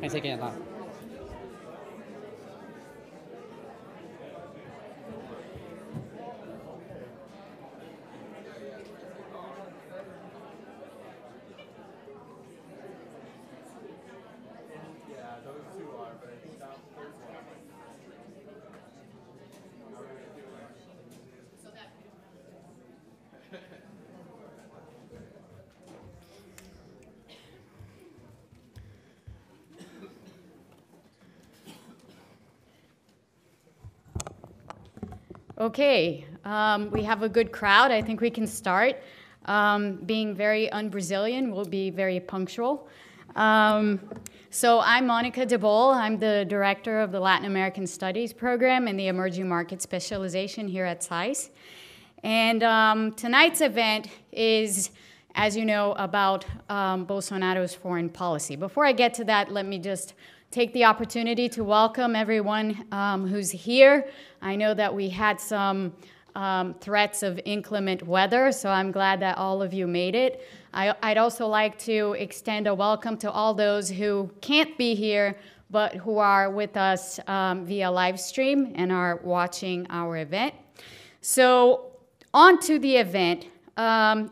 Pensei que ia dar. Okay, we have a good crowd. I think we can start. Being very un-Brazilian, we'll be very punctual. So I'm Monica de Bolle. I'm the director of the Latin American Studies program and the Emerging Market Specialization here at SAIS. And tonight's event is, as you know, about Bolsonaro's foreign policy. Before I get to that, let me just take the opportunity to welcome everyone who's here. I know that we had some threats of inclement weather, so I'm glad that all of you made it. I'd also like to extend a welcome to all those who can't be here, but who are with us via live stream and are watching our event. So on to the event.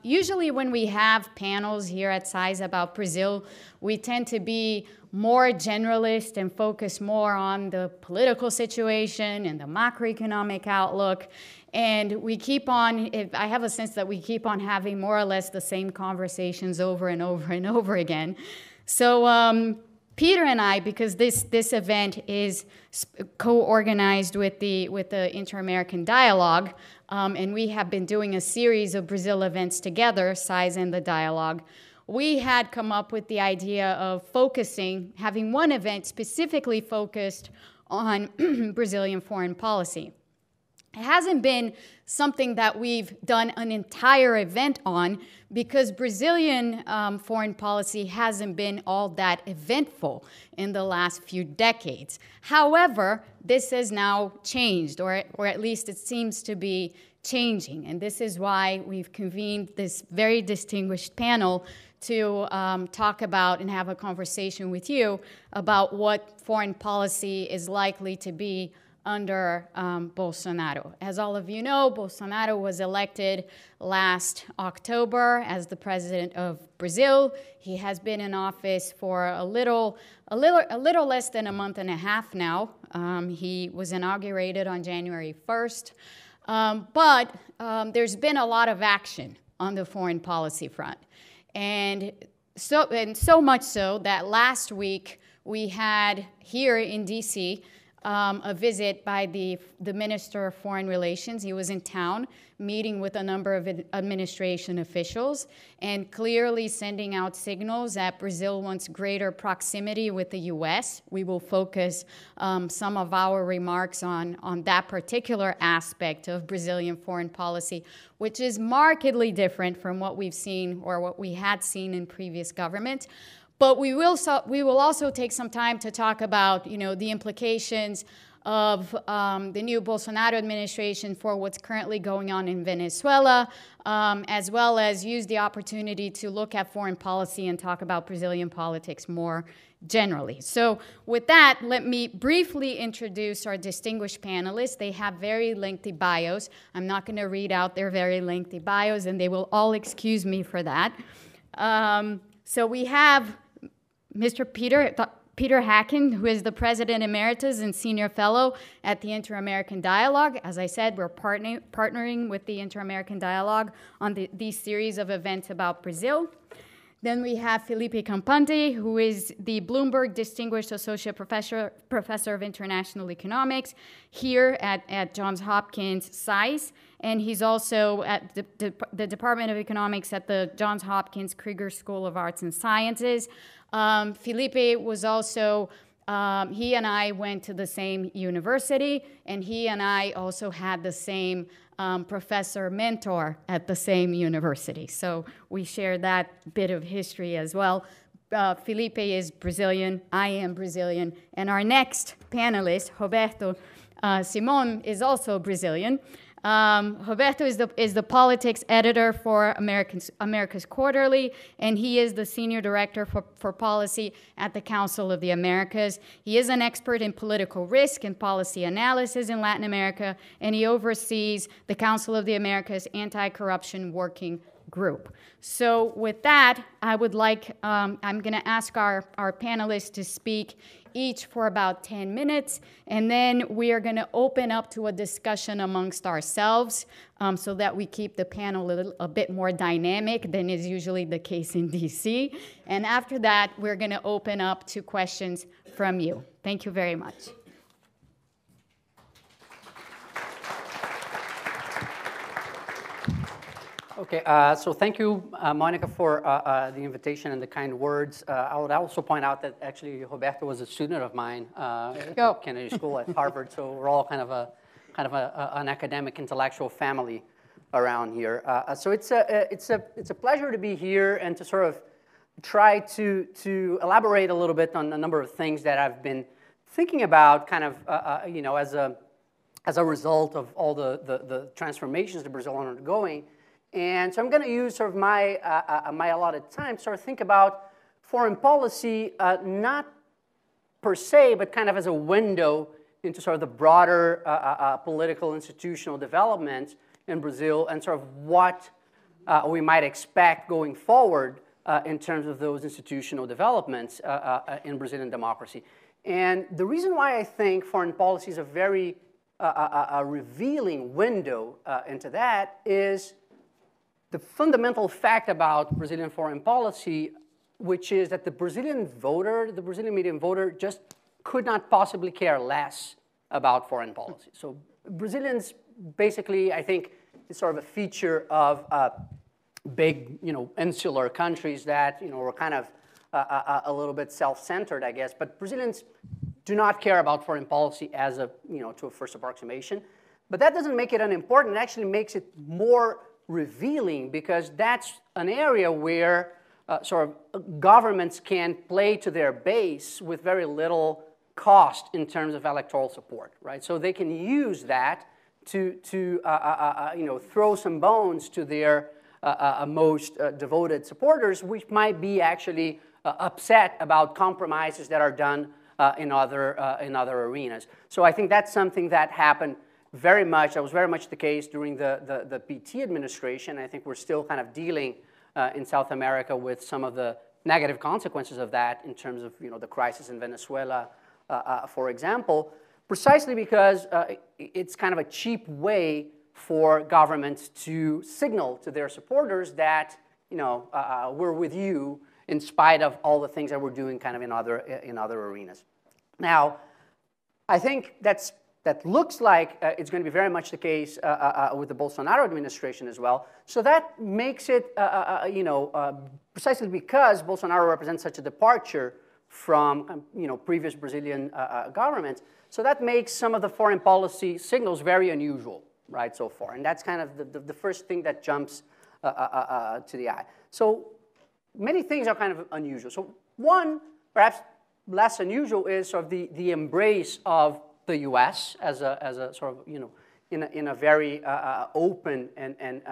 Usually when we have panels here at SAIS about Brazil, we tend to be more generalist and focus more on the political situation and the macroeconomic outlook. And we keep on, I have a sense that we keep on having more or less the same conversations over and over and over again. So Peter and I, because this event is co-organized with the Inter-American Dialogue, and we have been doing a series of Brazil events together, SAIS and the Dialogue, we had come up with the idea of having one event specifically focused on Brazilian foreign policy. It hasn't been something that we've done an entire event on because Brazilian foreign policy hasn't been all that eventful in the last few decades. However, this has now changed, or at least it seems to be changing. And this is why we've convened this very distinguished panel to talk about and have a conversation with you about what foreign policy is likely to be under Bolsonaro. As all of you know, Bolsonaro was elected last October as the president of Brazil. He has been in office for a little less than a month and a half now. He was inaugurated on January 1st. But there's been a lot of action on the foreign policy front. And so much so that last week we had here in DC a visit by the Minister of Foreign Relations. He was in town meeting with a number of administration officials and clearly sending out signals that Brazil wants greater proximity with the U.S. We will focus some of our remarks on that particular aspect of Brazilian foreign policy, which is markedly different from what we've seen or what we had seen in previous governments. But we will also take some time to talk about, the implications of the new Bolsonaro administration for what's currently going on in Venezuela, as well as use the opportunity to look at foreign policy and talk about Brazilian politics more generally. So with that, let me briefly introduce our distinguished panelists. They have very lengthy bios. I'm not going to read out their very lengthy bios, and they will all excuse me for that. So we have Mr. Peter Hakim, who is the President Emeritus and Senior Fellow at the Inter-American Dialogue. As I said, we're partnering with the Inter-American Dialogue on these series of events about Brazil. Then we have Filipe Campante, who is the Bloomberg Distinguished Associate Professor of International Economics here at Johns Hopkins SAIS. And he's also at the Department of Economics at the Johns Hopkins Krieger School of Arts and Sciences. Filipe was also, he and I went to the same university, and he and I also had the same professor mentor at the same university. So we share that bit of history as well. Filipe is Brazilian, I am Brazilian, and our next panelist, Roberto Simon, is also Brazilian. Roberto is the politics editor for America's Quarterly, and he is the senior director for policy at the Council of the Americas. He is an expert in political risk and policy analysis in Latin America, and he oversees the Council of the Americas Anti-Corruption Working Group. So with that, I would like, I'm going to ask our panelists to speak each for about 10 minutes, and then we are going to open up to a discussion amongst ourselves so that we keep the panel a bit more dynamic than is usually the case in DC. And after that, we're going to open up to questions from you. Thank you very much. Okay, so thank you, Monica, for the invitation and the kind words. I would also point out that actually Roberto was a student of mine at Kennedy School at Harvard, so we're all kind of an academic intellectual family around here. So it's a pleasure to be here and to sort of try to elaborate a little bit on a number of things that I've been thinking about, kind of you know, as a result of all the transformations that Brazil are undergoing. And so I'm going to use sort of my allotted time to sort of think about foreign policy, not per se, but kind of as a window into sort of the broader political institutional development in Brazil and sort of what we might expect going forward in terms of those institutional developments in Brazilian democracy. And the reason why I think foreign policy is a very revealing window into that is the fundamental fact about Brazilian foreign policy, which is that the Brazilian voter, the Brazilian median voter, just could not possibly care less about foreign policy. So Brazilians basically, I think, is sort of a feature of big, you know, insular countries that, you know, are kind of a little bit self-centered, I guess. But Brazilians do not care about foreign policy as a, you know, to a first approximation. But that doesn't make it unimportant. It actually makes it more revealing, because that's an area where sort of governments can play to their base with very little cost in terms of electoral support, right? So they can use that to you know, throw some bones to their most devoted supporters, which might be actually upset about compromises that are done in other arenas. So I think that's something that happened very much. That was very much the case during the PT administration. I think we're still kind of dealing in South America with some of the negative consequences of that in terms of, you know, the crisis in Venezuela, for example, precisely because it's kind of a cheap way for governments to signal to their supporters that, you know, we're with you in spite of all the things that we're doing kind of in other arenas. Now, I think that looks like it's going to be very much the case with the Bolsonaro administration as well. So that makes it, you know, precisely because Bolsonaro represents such a departure from, you know, previous Brazilian governments. So that makes some of the foreign policy signals very unusual, right, so far. And that's kind of the first thing that jumps to the eye. So many things are kind of unusual. So one, perhaps less unusual, is sort of the embrace of the U.S. as a sort of, you know, in a very open and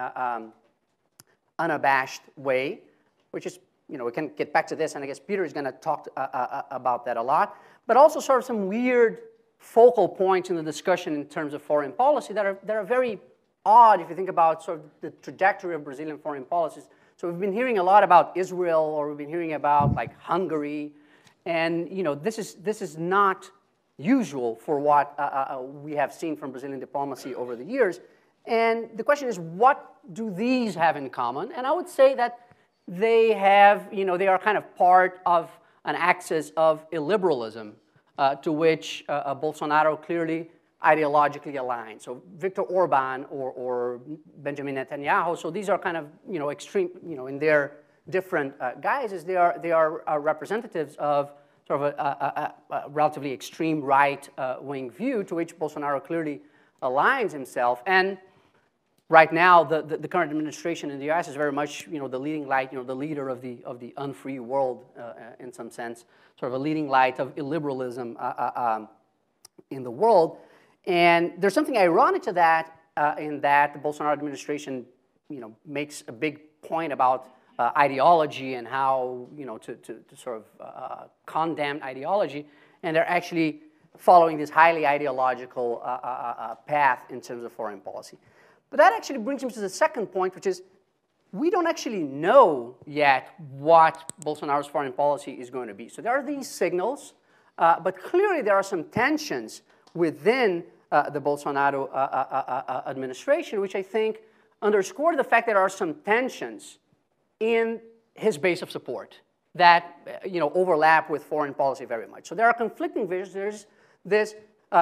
unabashed way, which is, you know, we can get back to this, and I guess Peter is going to talk about that a lot, but also sort of some weird focal points in the discussion in terms of foreign policy that are very odd if you think about sort of the trajectory of Brazilian foreign policies. So we've been hearing a lot about Israel, or we've been hearing about like Hungary, and, you know, this is not usual for what we have seen from Brazilian diplomacy over the years. And the question is, what do these have in common? And I would say that they have, you know, they are kind of part of an axis of illiberalism to which Bolsonaro clearly ideologically aligned. So Viktor Orban or Benjamin Netanyahu, so these are kind of, you know, extreme, you know, in their different guises, they are representatives of sort of a relatively extreme right-wing view to which Bolsonaro clearly aligns himself. And right now, the current administration in the U.S. is very much, you know, the leading light, you know, the leader of the unfree world in some sense, sort of a leading light of illiberalism in the world. And there's something ironic to that the Bolsonaro administration, makes a big point about ideology and how, to sort of condemn ideology, and they're actually following this highly ideological path in terms of foreign policy. But that actually brings me to the second point, which is we don't actually know yet what Bolsonaro's foreign policy is going to be. So there are these signals, but clearly there are some tensions within the Bolsonaro administration, which I think underscore the fact that there are some tensions in his base of support that overlap with foreign policy very much. So there are conflicting visions. There's this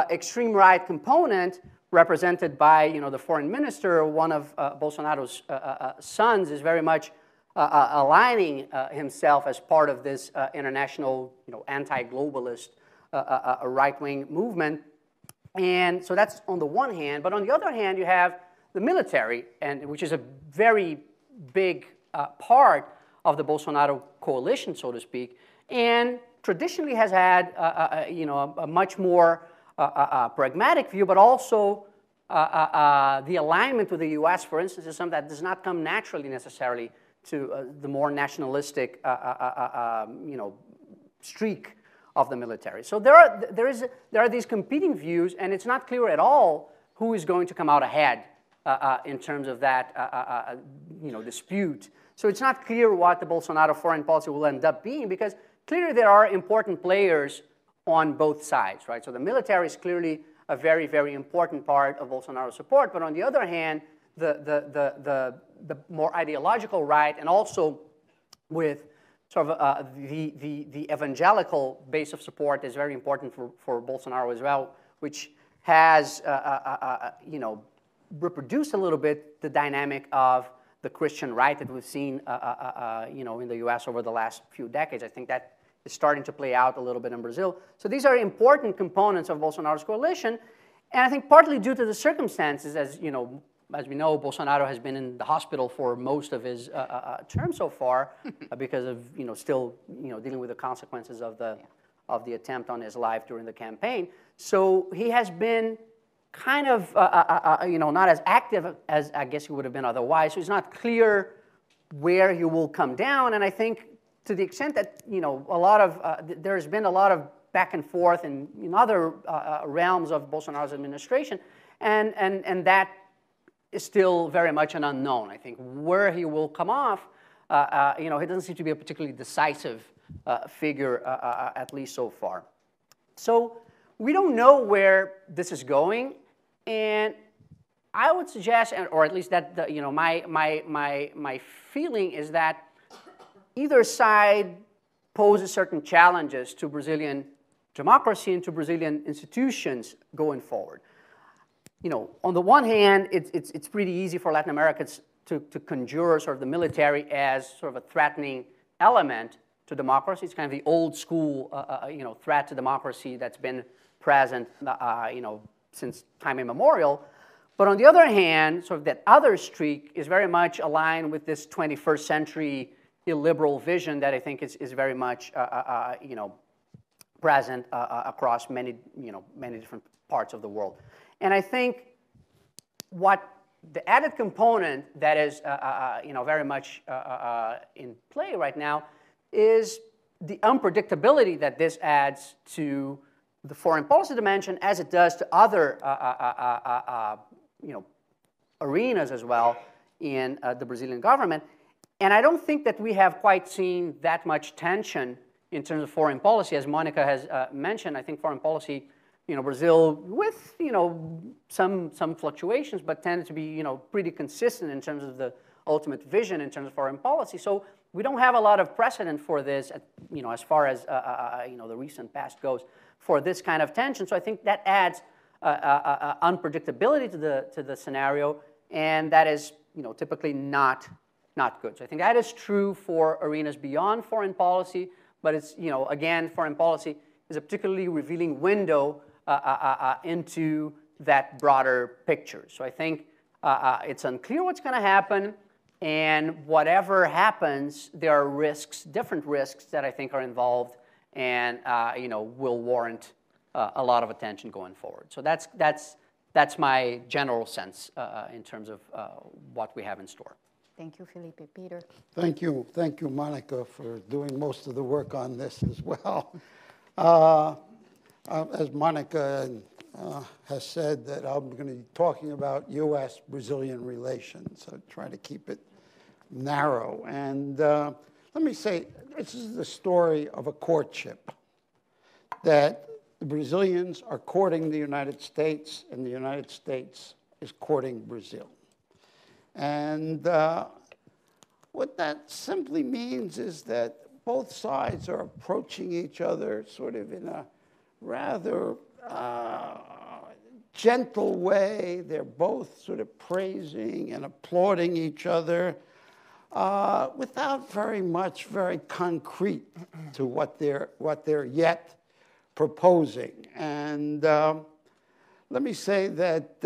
extreme right component represented by the foreign minister. One of Bolsonaro's sons is very much aligning himself as part of this international anti-globalist right-wing movement. And so that's on the one hand. But on the other hand, you have the military, which is a very big part of the Bolsonaro coalition, so to speak, and traditionally has had a much more pragmatic view, but also the alignment with the U.S., for instance, is something that does not come naturally necessarily to the more nationalistic streak of the military. So there are these competing views, and it's not clear at all who is going to come out ahead in terms of that dispute. So it's not clear what the Bolsonaro foreign policy will end up being, because clearly there are important players on both sides, right? So the military is clearly a very, very important part of Bolsonaro's support, but on the other hand, the more ideological right, and also with sort of the evangelical base of support is very important for Bolsonaro as well, which has reproduced a little bit the dynamic of the Christian right that we've seen in the U.S. over the last few decades. I think that is starting to play out a little bit in Brazil. So these are important components of Bolsonaro's coalition, and I think partly due to the circumstances, as we know, Bolsonaro has been in the hospital for most of his term so far because of still dealing with the consequences of the attempt on his life during the campaign. So he has been kind of not as active as I guess he would have been otherwise. So it's not clear where he will come down, and I think to the extent that there's been a lot of back and forth in other realms of Bolsonaro's administration, and that is still very much an unknown. I think where he will come off, he doesn't seem to be a particularly decisive figure, at least so far. So we don't know where this is going, and I would suggest, or at least that my feeling is that either side poses certain challenges to Brazilian democracy and to Brazilian institutions going forward. On the one hand, it's pretty easy for Latin Americans to conjure sort of the military as sort of a threatening element to democracy. It's kind of the old school, threat to democracy that's been present, since time immemorial. But on the other hand, sort of that other streak is very much aligned with this 21st century illiberal vision that I think is very much, present across many different parts of the world. And I think what the added component that is, very much in play right now is the unpredictability that this adds to the foreign policy dimension, as it does to other, arenas as well in the Brazilian government. And I don't think that we have quite seen that much tension in terms of foreign policy, as Monica has mentioned. I think foreign policy, Brazil, with some fluctuations, but tended to be pretty consistent in terms of the ultimate vision in terms of foreign policy. So we don't have a lot of precedent for this, as far as the recent past goes, for this kind of tension. So I think that adds unpredictability to the scenario, and that is typically not good. So I think that is true for arenas beyond foreign policy, but it's again, foreign policy is a particularly revealing window into that broader picture. So I think it's unclear what's going to happen, and whatever happens, there are risks, different risks that I think are involved, and will warrant a lot of attention going forward. So that's that's my general sense in terms of what we have in store. Thank you, Filipe. Peter. Thank you, Monica, for doing most of the work on this as well. As Monica has said, that I'm going to be talking about U.S.-Brazilian relations. So try to keep it narrow. And let me say, this is the story of a courtship, that the Brazilians are courting the United States, and the United States is courting Brazil. And what that simply means is that both sides are approaching each other sort of in a rather gentle way. They're both sort of praising and applauding each other without very concrete to what they're yet proposing. And let me say that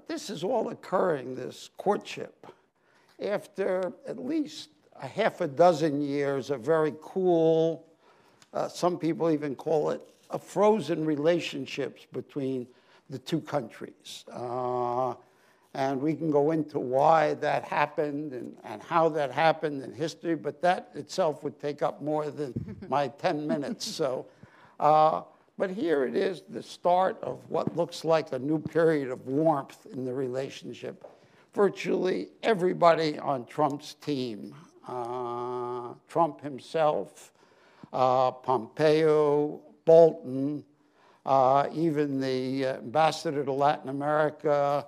this is all occurring, this courtship, after at least a half a dozen years of very cool, some people even call it a frozen relationships between the two countries. And we can go into why that happened and how that happened in history, but that itself would take up more than my 10 minutes. So, but here it is, the start of what looks like a new period of warmth in the relationship. Virtually everybody on Trump's team, Trump himself, Pompeo, Bolton, even the ambassador to Latin America,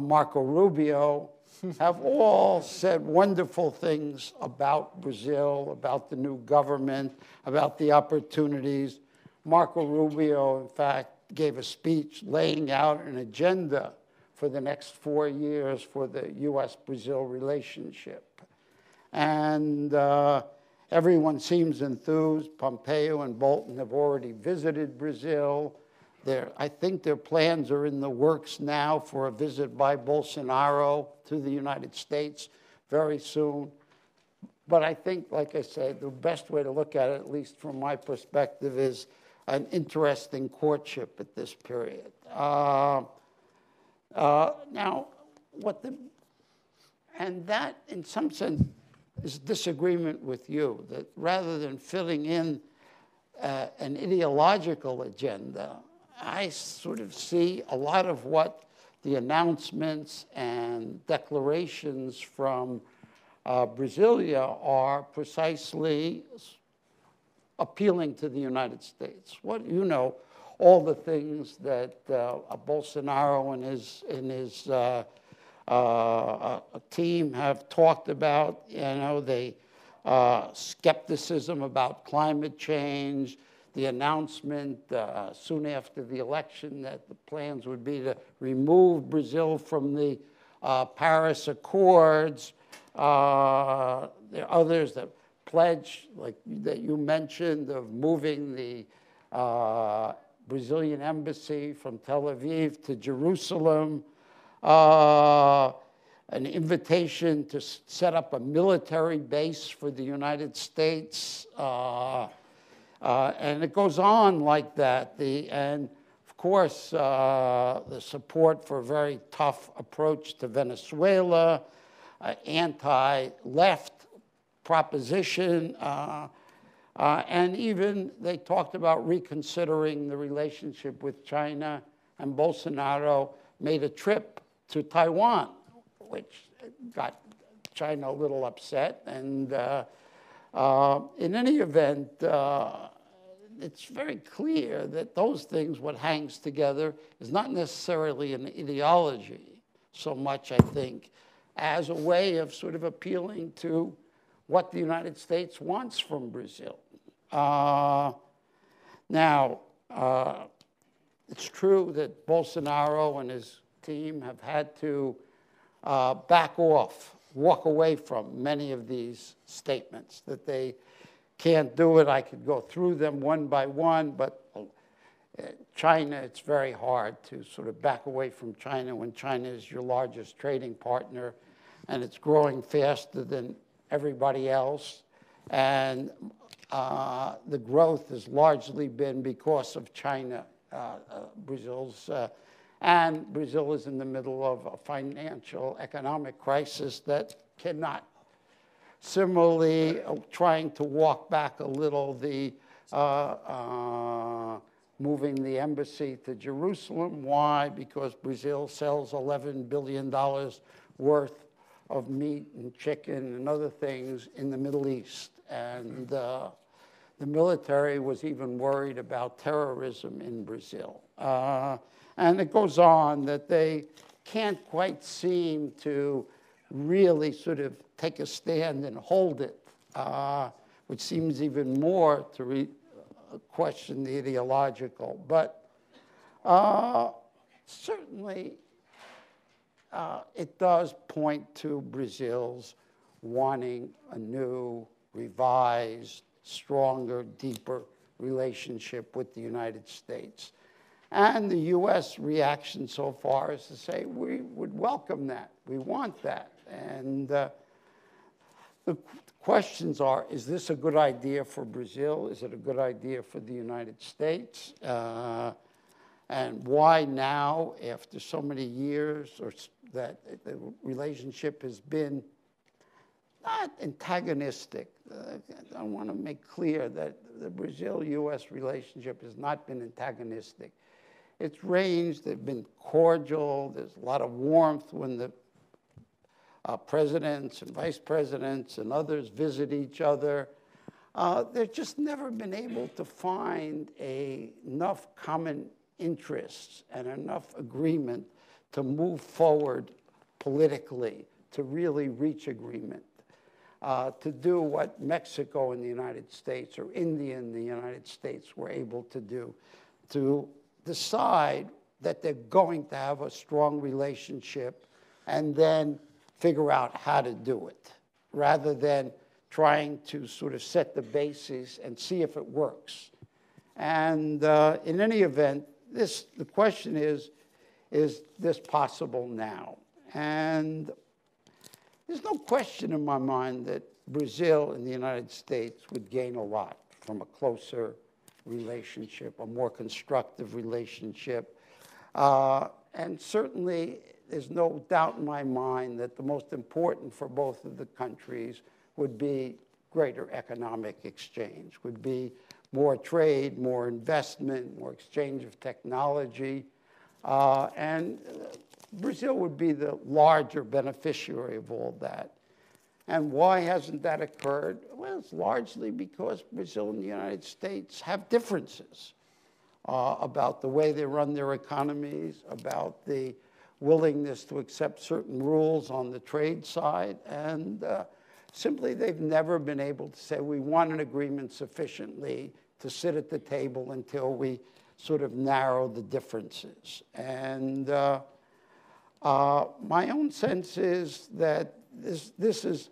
Marco Rubio, have all said wonderful things about Brazil, about the new government, about the opportunities. Marco Rubio, in fact, gave a speech laying out an agenda for the next 4 years for the U.S.-Brazil relationship. And everyone seems enthused. Pompeo and Bolton have already visited Brazil. I think their plans are in the works now for a visit by Bolsonaro to the United States very soon. But I think, like I said, the best way to look at it, at least from my perspective, is an interesting courtship at this period. Now, and that, in some sense, is disagreement with you, that rather than filling in an ideological agenda, I sort of see a lot of what the announcements and declarations from Brasilia are precisely appealing to the United States. All the things that Bolsonaro and his team have talked about, the skepticism about climate change, the announcement soon after the election that the plans would be to remove Brazil from the Paris Accords. There are others that pledge, like that you mentioned, of moving the Brazilian embassy from Tel Aviv to Jerusalem, an invitation to set up a military base for the United States, and it goes on like that. And of course, the support for a very tough approach to Venezuela, anti-left proposition, and even they talked about reconsidering the relationship with China, and Bolsonaro made a trip to Taiwan, which got China a little upset. And in any event, it's very clear that those things, what hangs together, is not necessarily an ideology so much, I think, as a way of sort of appealing to what the United States wants from Brazil. Now, it's true that Bolsonaro and his team have had to back off, walk away from many of these statements, that they can't do it. I could go through them one by one, but China, it's very hard to sort of back away from China when China is your largest trading partner, and it's growing faster than everybody else. And the growth has largely been because of China, Brazil's And Brazil is in the middle of a financial economic crisis that cannot. Similarly, trying to walk back a little the moving the embassy to Jerusalem. Why? Because Brazil sells $11 billion worth of meat and chicken and other things in the Middle East. And the military was even worried about terrorism in Brazil. And it goes on that they can't quite seem to really sort of take a stand and hold it, which seems even more to question the ideological. But certainly it does point to Brazil's wanting a new, revised, stronger, deeper relationship with the United States. And the U.S. reaction so far is to say, we would welcome that. We want that. And the questions are, is this a good idea for Brazil? Is it a good idea for the United States? And why now, after so many years, or that the relationship has been not antagonistic. I want to make clear that the Brazil-U.S. relationship has not been antagonistic. It's ranged, they've been cordial, there's a lot of warmth when the presidents and vice presidents and others visit each other. They've just never been able to find enough common interests and enough agreement to move forward politically, to really reach agreement, to do what Mexico and the United States or India and the United States were able to do, to decide that they're going to have a strong relationship and then figure out how to do it, rather than trying to sort of set the basis and see if it works. And in any event, the question is this possible now? And there's no question in my mind that Brazil and the United States would gain a lot from a closer relationship, a more constructive relationship. And certainly, there's no doubt in my mind that the most important for both of the countries would be greater economic exchange, would be more trade, more investment, more exchange of technology. And Brazil would be the larger beneficiary of all that. And why hasn't that occurred? Well, it's largely because Brazil and the United States have differences about the way they run their economies, about the willingness to accept certain rules on the trade side. And simply, they've never been able to say, we want an agreement sufficiently to sit at the table until we sort of narrow the differences. And my own sense is that this is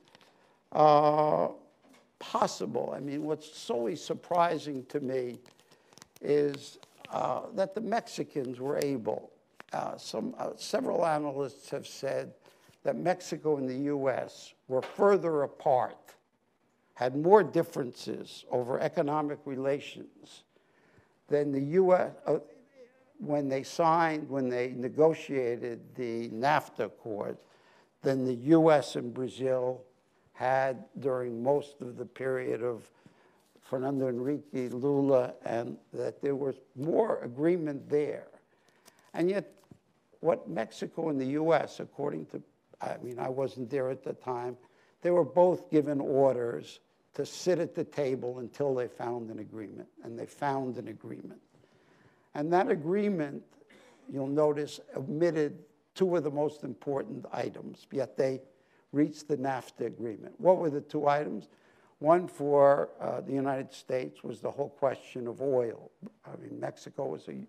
possible. I mean, what's so surprising to me is that the Mexicans were able, several analysts have said that Mexico and the U.S. were further apart, had more differences over economic relations than the U.S. When they negotiated the NAFTA Accord, than the U.S. and Brazil had during most of the period of Fernando Henrique, Lula, and that there was more agreement there. And yet, what Mexico and the U.S., according to, I mean, I wasn't there at the time, they were both given orders to sit at the table until they found an agreement, and they found an agreement. And that agreement, you'll notice, omitted two of the most important items, yet they reached the NAFTA agreement. What were the two items? One for the United States was the whole question of oil. I mean, Mexico was a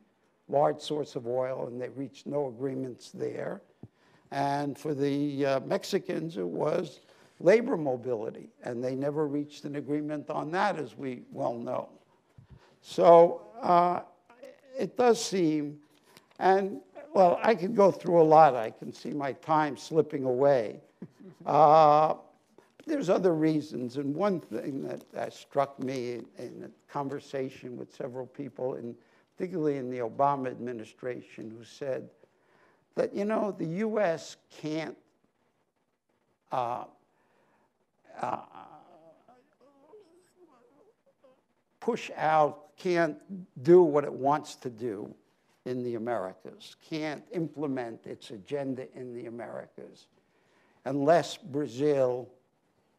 large source of oil, and they reached no agreements there. And for the Mexicans, it was labor mobility, and they never reached an agreement on that, as we well know. So it does seem, and well, I could go through a lot. I can see my time slipping away. There's other reasons, and one thing that struck me in a conversation with several people, particularly in the Obama administration, who said, that, you know, the U.S. can't push out, can't do what it wants to do in the Americas, can't implement its agenda in the Americas unless Brazil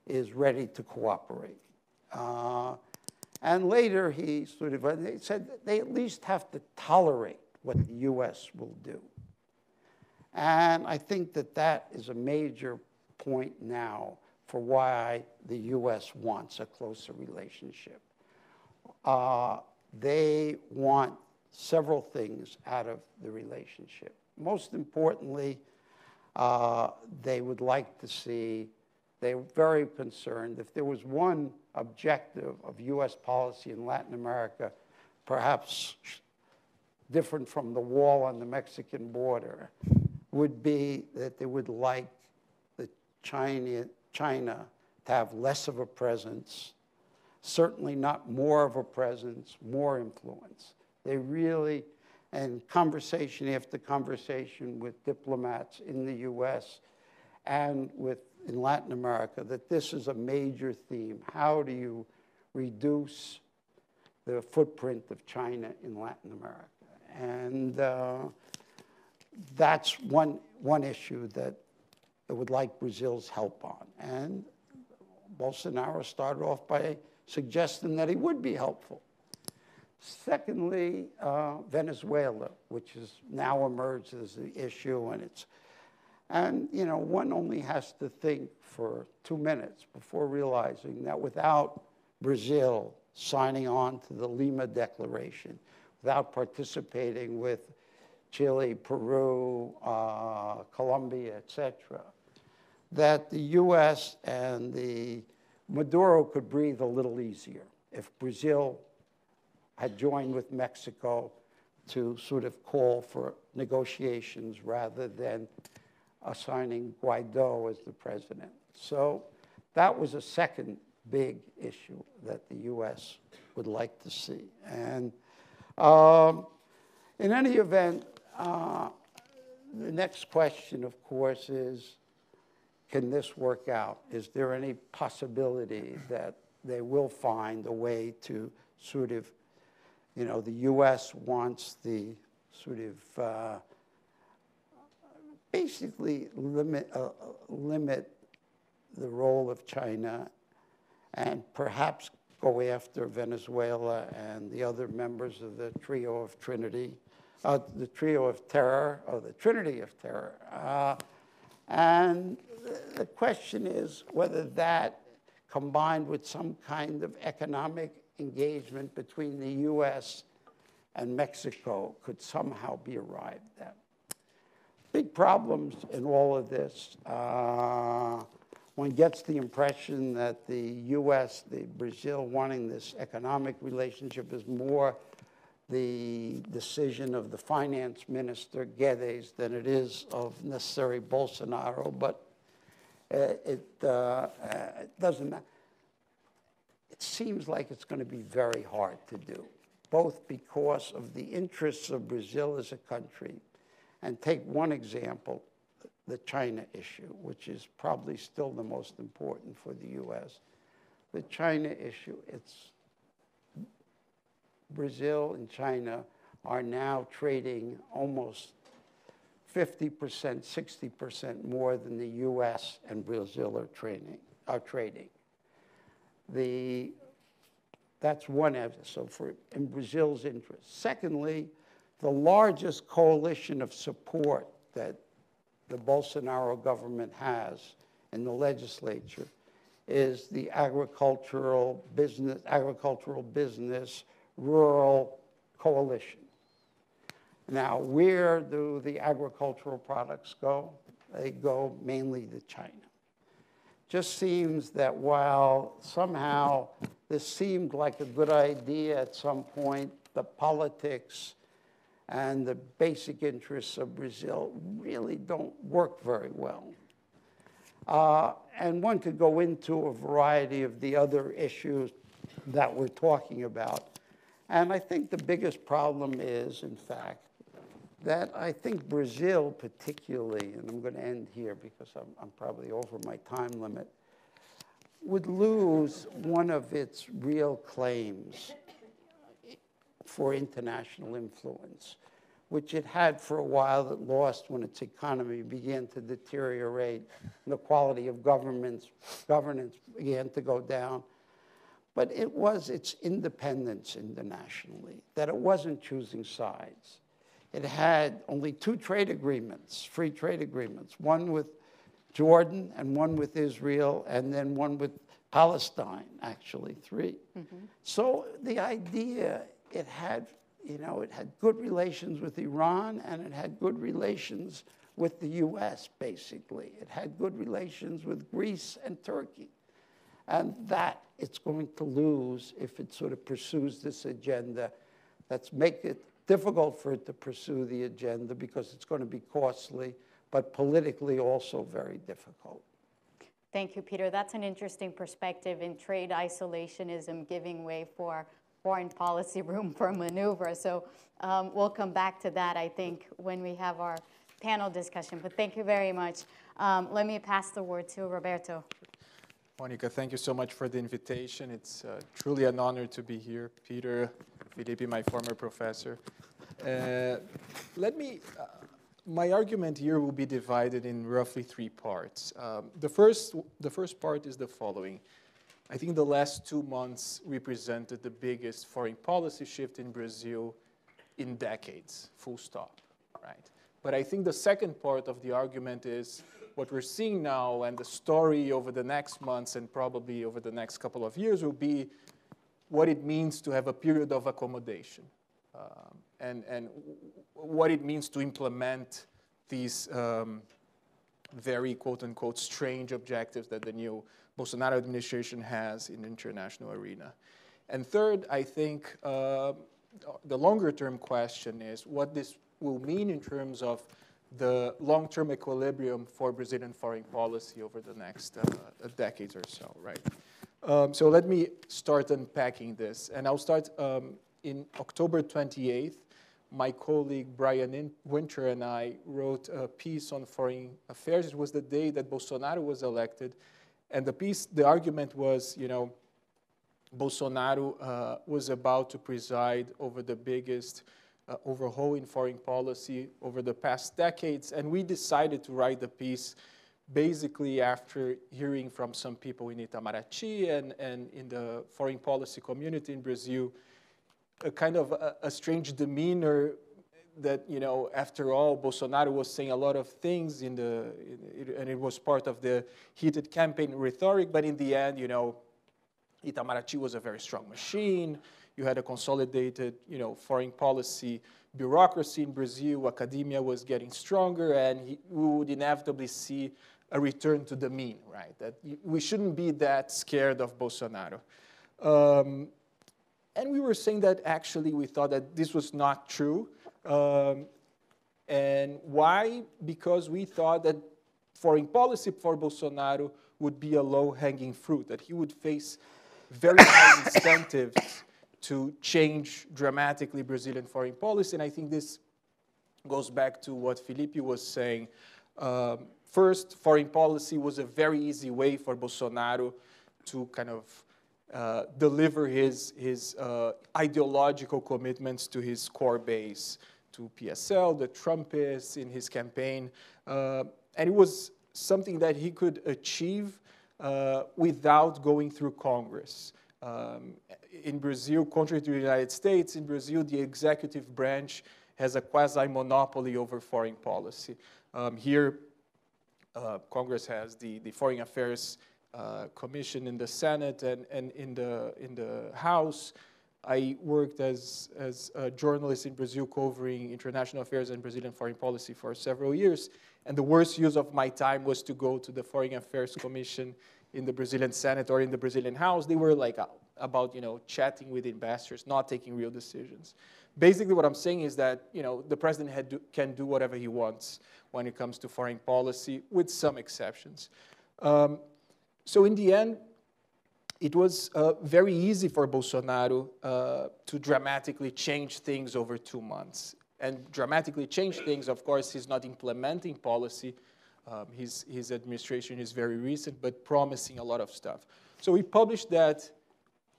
is ready to cooperate. And later he sort of they said that they at least have to tolerate what the U.S. will do. And I think that that is a major point now for why the U.S. wants a closer relationship. They want several things out of the relationship. Most importantly, they would like to see, they're very concerned, if there was one objective of U.S. policy in Latin America, perhaps different from the wall on the Mexican border, would be that they would like the China to have less of a presence, certainly not more of a presence, more influence. They really, and conversation after conversation with diplomats in the U.S. and in Latin America, that this is a major theme. How do you reduce the footprint of China in Latin America? And that's one issue that I would like Brazil's help on. And Bolsonaro started off by suggesting that he would be helpful. Secondly, Venezuela, which has now emerged as the issue, and you know, one only has to think for 2 minutes before realizing that without Brazil signing on to the Lima Declaration, without participating with Chile, Peru, Colombia, etc., that the U.S. and Maduro could breathe a little easier if Brazil had joined with Mexico to sort of call for negotiations rather than assigning Guaido as the president. So that was a second big issue that the U.S. would like to see. And in any event, the next question, of course, is, can this work out? Is there any possibility that they will find a way to sort of, you know, the U.S. wants the sort of basically limit the role of China and perhaps go after Venezuela and the other members of the trio of Trinity, the trio of terror, or the Trinity of terror. And the question is whether that, combined with some kind of economic engagement between the U.S. and Mexico, could somehow be arrived at. Big problems in all of this. One gets the impression that the U.S., Brazil wanting this economic relationship is more the decision of the finance minister, Guedes, than it is of necessarily Bolsonaro, but it doesn't matter. It seems like it's going to be very hard to do, both because of the interests of Brazil as a country, and take one example, the China issue, which is probably still the most important for the U.S. The China issue, Brazil and China are now trading almost 50%, 60% more than the U.S. and Brazil are trading. That's one evidence, so in Brazil's interest. Secondly, the largest coalition of support that the Bolsonaro government has in the legislature is the agricultural business rural coalition. Now, where do the agricultural products go? They go mainly to China. Just seems that while somehow this seemed like a good idea at some point, the politics and the basic interests of Brazil really don't work very well. And one could go into a variety of the other issues that we're talking about. And I think the biggest problem is, in fact, that I think Brazil particularly, and I'm going to end here because I'm probably over my time limit, would lose one of its real claims for international influence, which it had for a while, it lost when its economy began to deteriorate and the quality of governance began to go down. But it was its independence internationally, that it wasn't choosing sides. It had only 2 trade agreements, free trade agreements, one with Jordan and one with Israel, and then one with Palestine, actually 3. So the idea, it had good relations with Iran, and it had good relations with the US, basically. It had good relations with Greece and Turkey. And that it's going to lose if it sort of pursues this agenda. That's make it difficult for it to pursue the agenda because it's going to be costly, but politically also very difficult. Thank you, Peter. That's an interesting perspective in trade isolationism giving way for foreign policy room for maneuver. So we'll come back to that, I think, when we have our panel discussion. But thank you very much. Let me pass the word to Roberto. Monica, thank you so much for the invitation. It's truly an honor to be here. Peter, Filipe, my former professor. My argument here will be divided in roughly 3 parts. The first part is the following. I think the last 2 months represented the biggest foreign policy shift in Brazil in decades, full stop, right? But I think the second part of the argument is what we're seeing now, and the story over the next months and probably over the next couple of years will be what it means to have a period of accommodation and what it means to implement these very quote-unquote strange objectives that the new Bolsonaro administration has in the international arena. And third, I think the longer-term question is what this will mean in terms of the long-term equilibrium for Brazilian foreign policy over the next decades or so, right? So let me start unpacking this. And I'll start in October 28th. My colleague Brian Winter and I wrote a piece on foreign affairs. It was the day that Bolsonaro was elected. And the argument was, Bolsonaro was about to preside over the biggest overhaul in foreign policy over the past decades. And we decided to write the piece basically after hearing from some people in Itamaraty and in the foreign policy community in Brazil, a kind of a strange demeanor that, after all, Bolsonaro was saying a lot of things and it was part of the heated campaign rhetoric, but in the end, Itamaraty was a very strong machine. You had a consolidated, foreign policy bureaucracy in Brazil. Academia was getting stronger, and we would inevitably see a return to the mean, right? That we shouldn't be that scared of Bolsonaro. And we were saying that actually we thought that this was not true. And why? Because we thought that foreign policy for Bolsonaro would be a low-hanging fruit, that he would face very high incentives to change dramatically Brazilian foreign policy. And I think this goes back to what Filipe was saying. First, foreign policy was a very easy way for Bolsonaro to kind of deliver his ideological commitments to his core base, to PSL, the Trumpists in his campaign. And it was something that he could achieve without going through Congress. In Brazil, contrary to the United States, in Brazil, the executive branch has a quasi-monopoly over foreign policy. Here, Congress has the Foreign Affairs Commission in the Senate and in the House. I worked as a journalist in Brazil covering international affairs and Brazilian foreign policy for several years. And the worst use of my time was to go to the Foreign Affairs Commission in the Brazilian Senate or in the Brazilian House. They were like about chatting with investors, not taking real decisions. Basically, what I'm saying is that the president can do whatever he wants when it comes to foreign policy, with some exceptions. So in the end, it was very easy for Bolsonaro to dramatically change things over 2 months. and dramatically change things. Of course, he's not implementing policy. His administration is very recent, but promising a lot of stuff. So we published that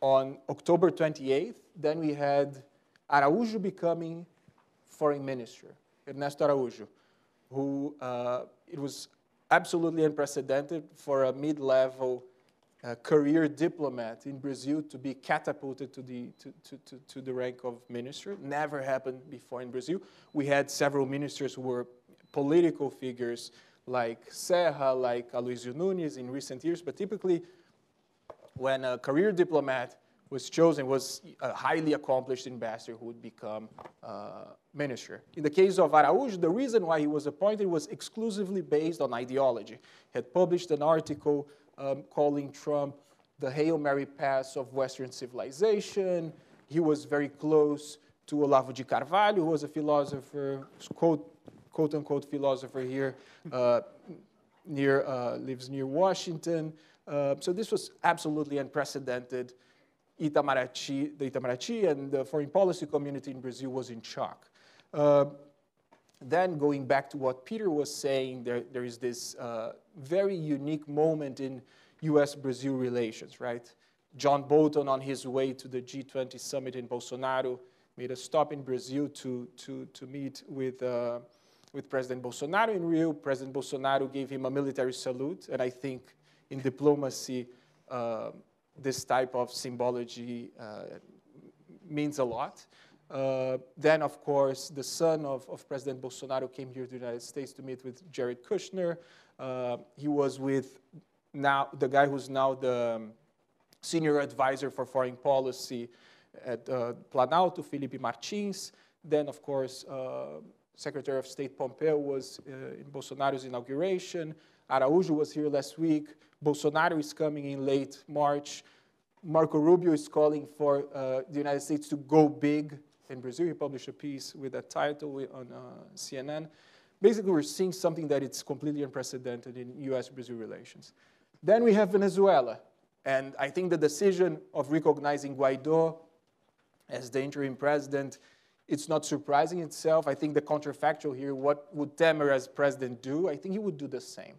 on October 28th. Then we had Araújo becoming foreign minister, Ernesto Araújo, who it was absolutely unprecedented for a mid-level career diplomat in Brazil to be catapulted to the rank of minister. Never happened before in Brazil. We had several ministers who were political figures like Serra, like Aloysio Nunes in recent years, but typically when a career diplomat was chosen, was a highly accomplished ambassador who would become minister. In the case of Araújo, the reason why he was appointed was exclusively based on ideology. He had published an article calling Trump the Hail Mary pass of Western civilization. He was very close to Olavo de Carvalho, who was a philosopher, quote-unquote philosopher here, lives near Washington. So this was absolutely unprecedented. The Itamaraty and the foreign policy community in Brazil was in shock. Then going back to what Peter was saying, there is this very unique moment in US-Brazil relations, right? John Bolton, on his way to the G20 summit in Bolsonaro, made a stop in Brazil to meet with President Bolsonaro in Rio. President Bolsonaro gave him a military salute, and I think in diplomacy, this type of symbology means a lot. Then, of course, the son of President Bolsonaro came here to the United States to meet with Jared Kushner. He was with the guy who's now the senior advisor for foreign policy at Planalto, Filipe Martins. Then, of course, Secretary of State Pompeo was in Bolsonaro's inauguration. Araújo was here last week. Bolsonaro is coming in late March. Marco Rubio is calling for the United States to go big in Brazil. He published a piece with that title on CNN. Basically, we're seeing something that it's completely unprecedented in US-Brazil relations. Then we have Venezuela. And I think the decision of recognizing Guaidó as the interim president, it's not surprising itself. I think the counterfactual here, what would Temer as president do? I think he would do the same.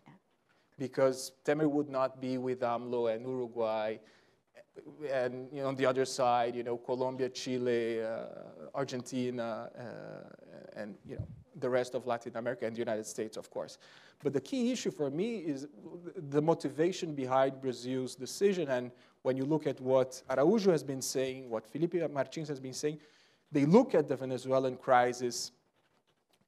Because Temer would not be with AMLO and Uruguay, and on the other side, Colombia, Chile, Argentina, and the rest of Latin America and the United States, of course. But the key issue for me is the motivation behind Brazil's decision. And when you look at what Araújo has been saying, what Filipe Martins has been saying, they look at the Venezuelan crisis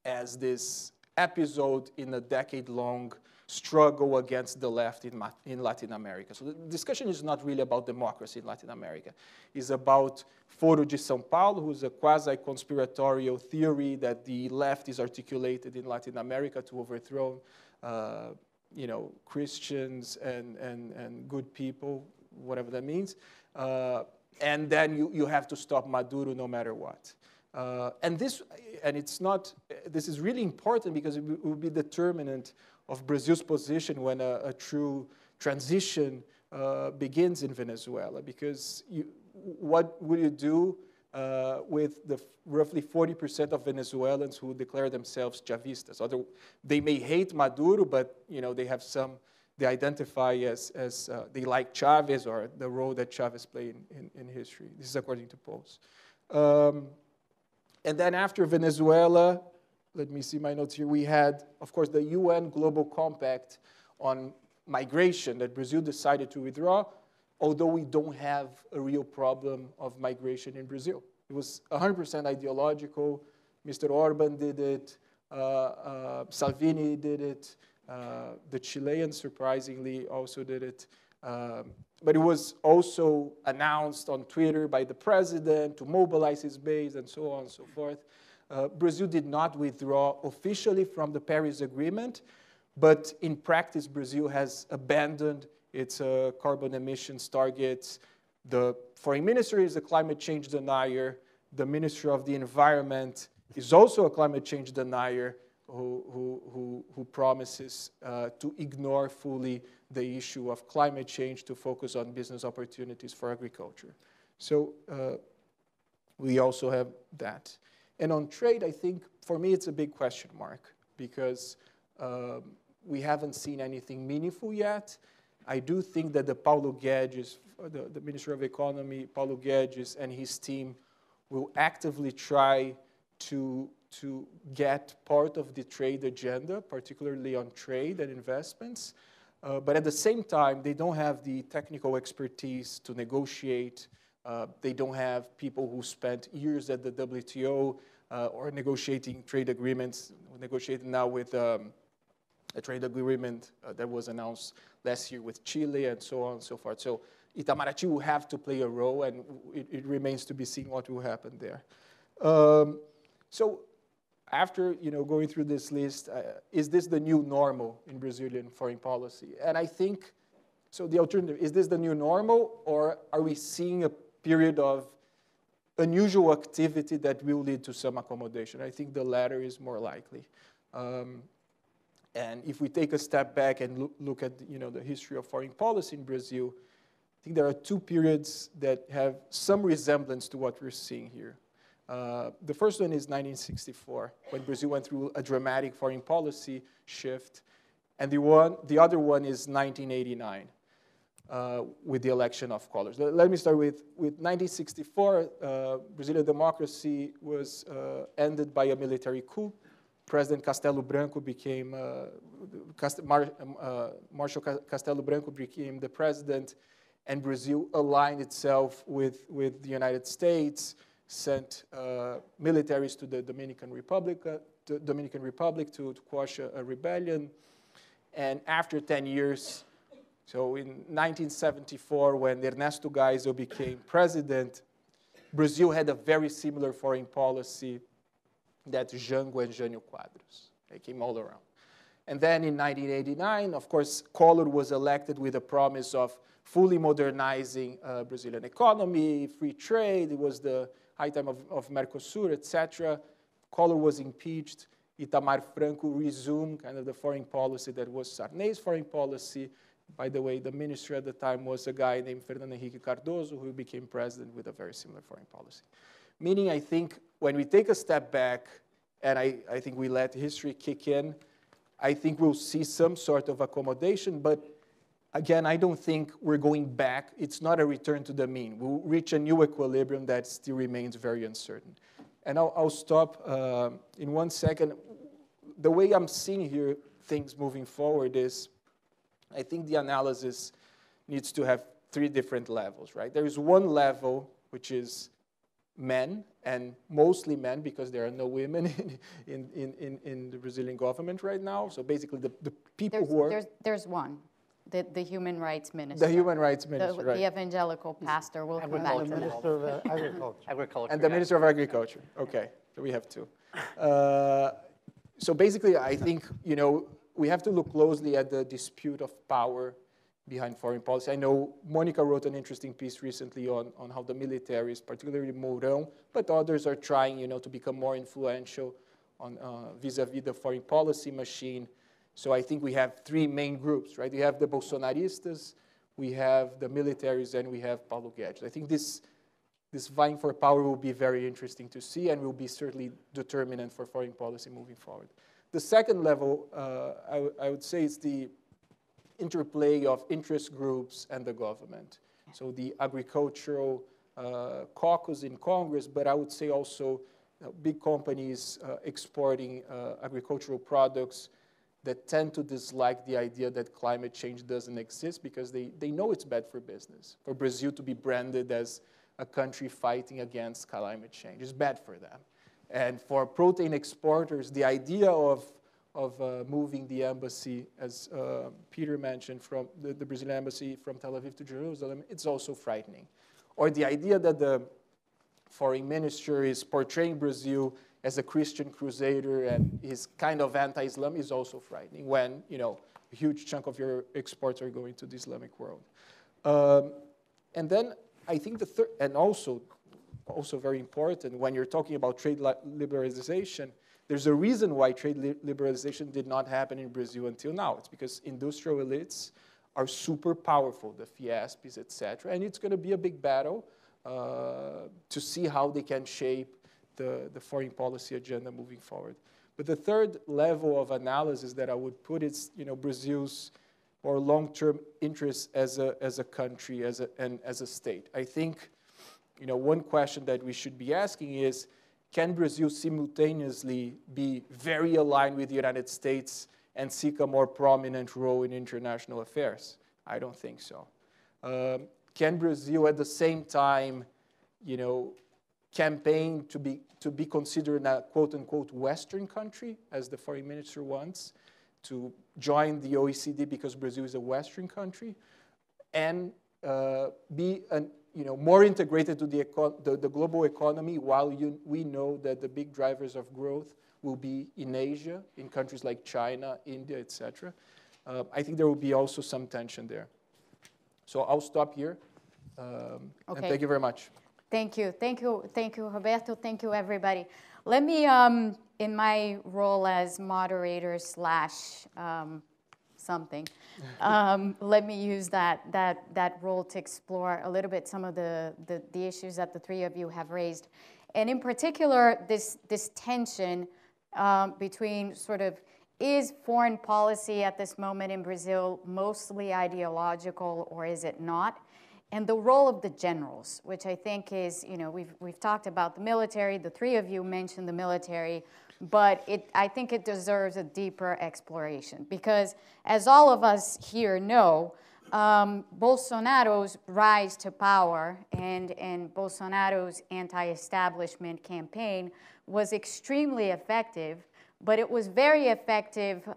as this episode in a decade-long struggle against the left in Latin America. So the discussion is not really about democracy in Latin America. It's about Foro de São Paulo, who's a quasi-conspiratorial theory that the left is articulated in Latin America to overthrow Christians and good people, whatever that means. And then you have to stop Maduro no matter what. This is really important because it will be determinant of Brazil's position when a true transition begins in Venezuela. Because what would you do with the roughly 40% of Venezuelans who declare themselves Chavistas? They may hate Maduro, but they have they identify as they like Chavez or the role that Chavez played in history. This is according to polls. And then after Venezuela, let me see my notes here. We had, of course, the UN Global Compact on migration that Brazil decided to withdraw, although we don't have a real problem of migration in Brazil. It was 100% ideological. Mr. Orban did it. Salvini did it. The Chileans, surprisingly, also did it. But it was also announced on Twitter by the president to mobilize his base and so on and so forth. Brazil did not withdraw officially from the Paris Agreement, but in practice, Brazil has abandoned its carbon emissions targets. The foreign minister is a climate change denier. The Minister of the Environment is also a climate change denier who promises to ignore fully the issue of climate change to focus on business opportunities for agriculture. So we also have that. And on trade, I think, for me, it's a big question mark because we haven't seen anything meaningful yet. I do think that the Paulo Guedes, the Minister of Economy, Paulo Guedes, and his team will actively try to get part of the trade agenda, particularly on trade and investments. But at the same time, they don't have the technical expertise to negotiate. They don't have people who spent years at the WTO or negotiating trade agreements. We're negotiating now with a trade agreement that was announced last year with Chile and so on and so forth. So Itamaraty will have to play a role, and it remains to be seen what will happen there. So after going through this list, is this the new normal in Brazilian foreign policy? And I think, so the alternative, is this the new normal, or are we seeing a period of unusual activity that will lead to some accommodation? I think the latter is more likely. And if we take a step back and look at the history of foreign policy in Brazil, I think there are two periods that have some resemblance to what we're seeing here. The first one is 1964, when Brazil went through a dramatic foreign policy shift, and the other one is 1989, with the election of colors. Let me start with 1964. Brazilian democracy was ended by a military coup. President Castelo Branco became, Marshal Castelo Branco became the president, and Brazil aligned itself with the United States, sent militaries to the Dominican Republic to quash a rebellion. And after 10 years, so in 1974, when Ernesto Geisel became president, Brazil had a very similar foreign policy that Jango and Jânio Quadros. They came all around. And then in 1989, of course, Collor was elected with a promise of fully modernizing Brazilian economy, free trade. It was the high time of Mercosur, etc. Collor was impeached. Itamar Franco resumed kind of the foreign policy that was Sarney's foreign policy. By the way, the minister at the time was a guy named Fernando Henrique Cardoso, who became president with a very similar foreign policy. Meaning, I think, when we take a step back, and I think we let history kick in, I think we'll see some sort of accommodation, but again, I don't think we're going back. It's not a return to the mean. We'll reach a new equilibrium that still remains very uncertain. And I'll stop in 1 second. The way I'm seeing here things moving forward is, I think the analysis needs to have 3 different levels, right? There is one level, which is men, and mostly men, because there are no women in the Brazilian government right now. So basically, the people who are... There's one, the human rights minister. The human rights minister, right. The evangelical pastor will come back to that. Minister of Agriculture. And the Minister of Agriculture. Okay, so we have 2. So basically, I think, we have to look closely at the dispute of power behind foreign policy. I know Monica wrote an interesting piece recently on how the militaries, particularly Mourão, but others are trying, to become more influential on vis-a-vis the foreign policy machine. So I think we have 3 main groups, right? We have the Bolsonaristas, we have the militaries, and we have Paulo Guedes. I think this vying for power will be very interesting to see and will be certainly determinant for foreign policy moving forward. The second level, I would say, is the interplay of interest groups and the government. So the agricultural caucus in Congress, but I would say also big companies exporting agricultural products that tend to dislike the idea that climate change doesn't exist because they know it's bad for business. For Brazil to be branded as a country fighting against climate change is bad for them. And for protein exporters, the idea of moving the embassy, as Peter mentioned, from the Brazilian embassy from Tel Aviv to Jerusalem, it's also frightening. Or the idea that the foreign minister is portraying Brazil as a Christian crusader and is kind of anti-Islam is also frightening when, a huge chunk of your exports are going to the Islamic world. And then I think the third, and also very important, when you're talking about trade liberalization, there's a reason why trade liberalization did not happen in Brazil until now. It's because industrial elites are super powerful, the Fiespes, et cetera, and it's going to be a big battle to see how they can shape the foreign policy agenda moving forward. But the third level of analysis that I would put is, Brazil's or long-term interests as a country, and as a state. I think, one question that we should be asking is, can Brazil simultaneously be very aligned with the United States and seek a more prominent role in international affairs? I don't think so. Can Brazil at the same time, campaign to be considered a quote-unquote Western country, as the foreign minister wants, to join the OECD because Brazil is a Western country, and be more integrated to the global economy, while we know that the big drivers of growth will be in Asia, in countries like China, India, etc. I think there will be also some tension there. So I'll stop here, and thank you very much. Thank you, Roberto. Thank you, everybody. Let me, in my role as moderator / something, let me use that role to explore a little bit some of the issues that the three of you have raised, and in particular this tension between sort of, is foreign policy at this moment in Brazil mostly ideological, or is it not? And the role of the generals, which I think is, we've talked about the military, the three of you mentioned the military, but I think it deserves a deeper exploration, because as all of us here know, Bolsonaro's rise to power and Bolsonaro's anti-establishment campaign was extremely effective, but it was very effective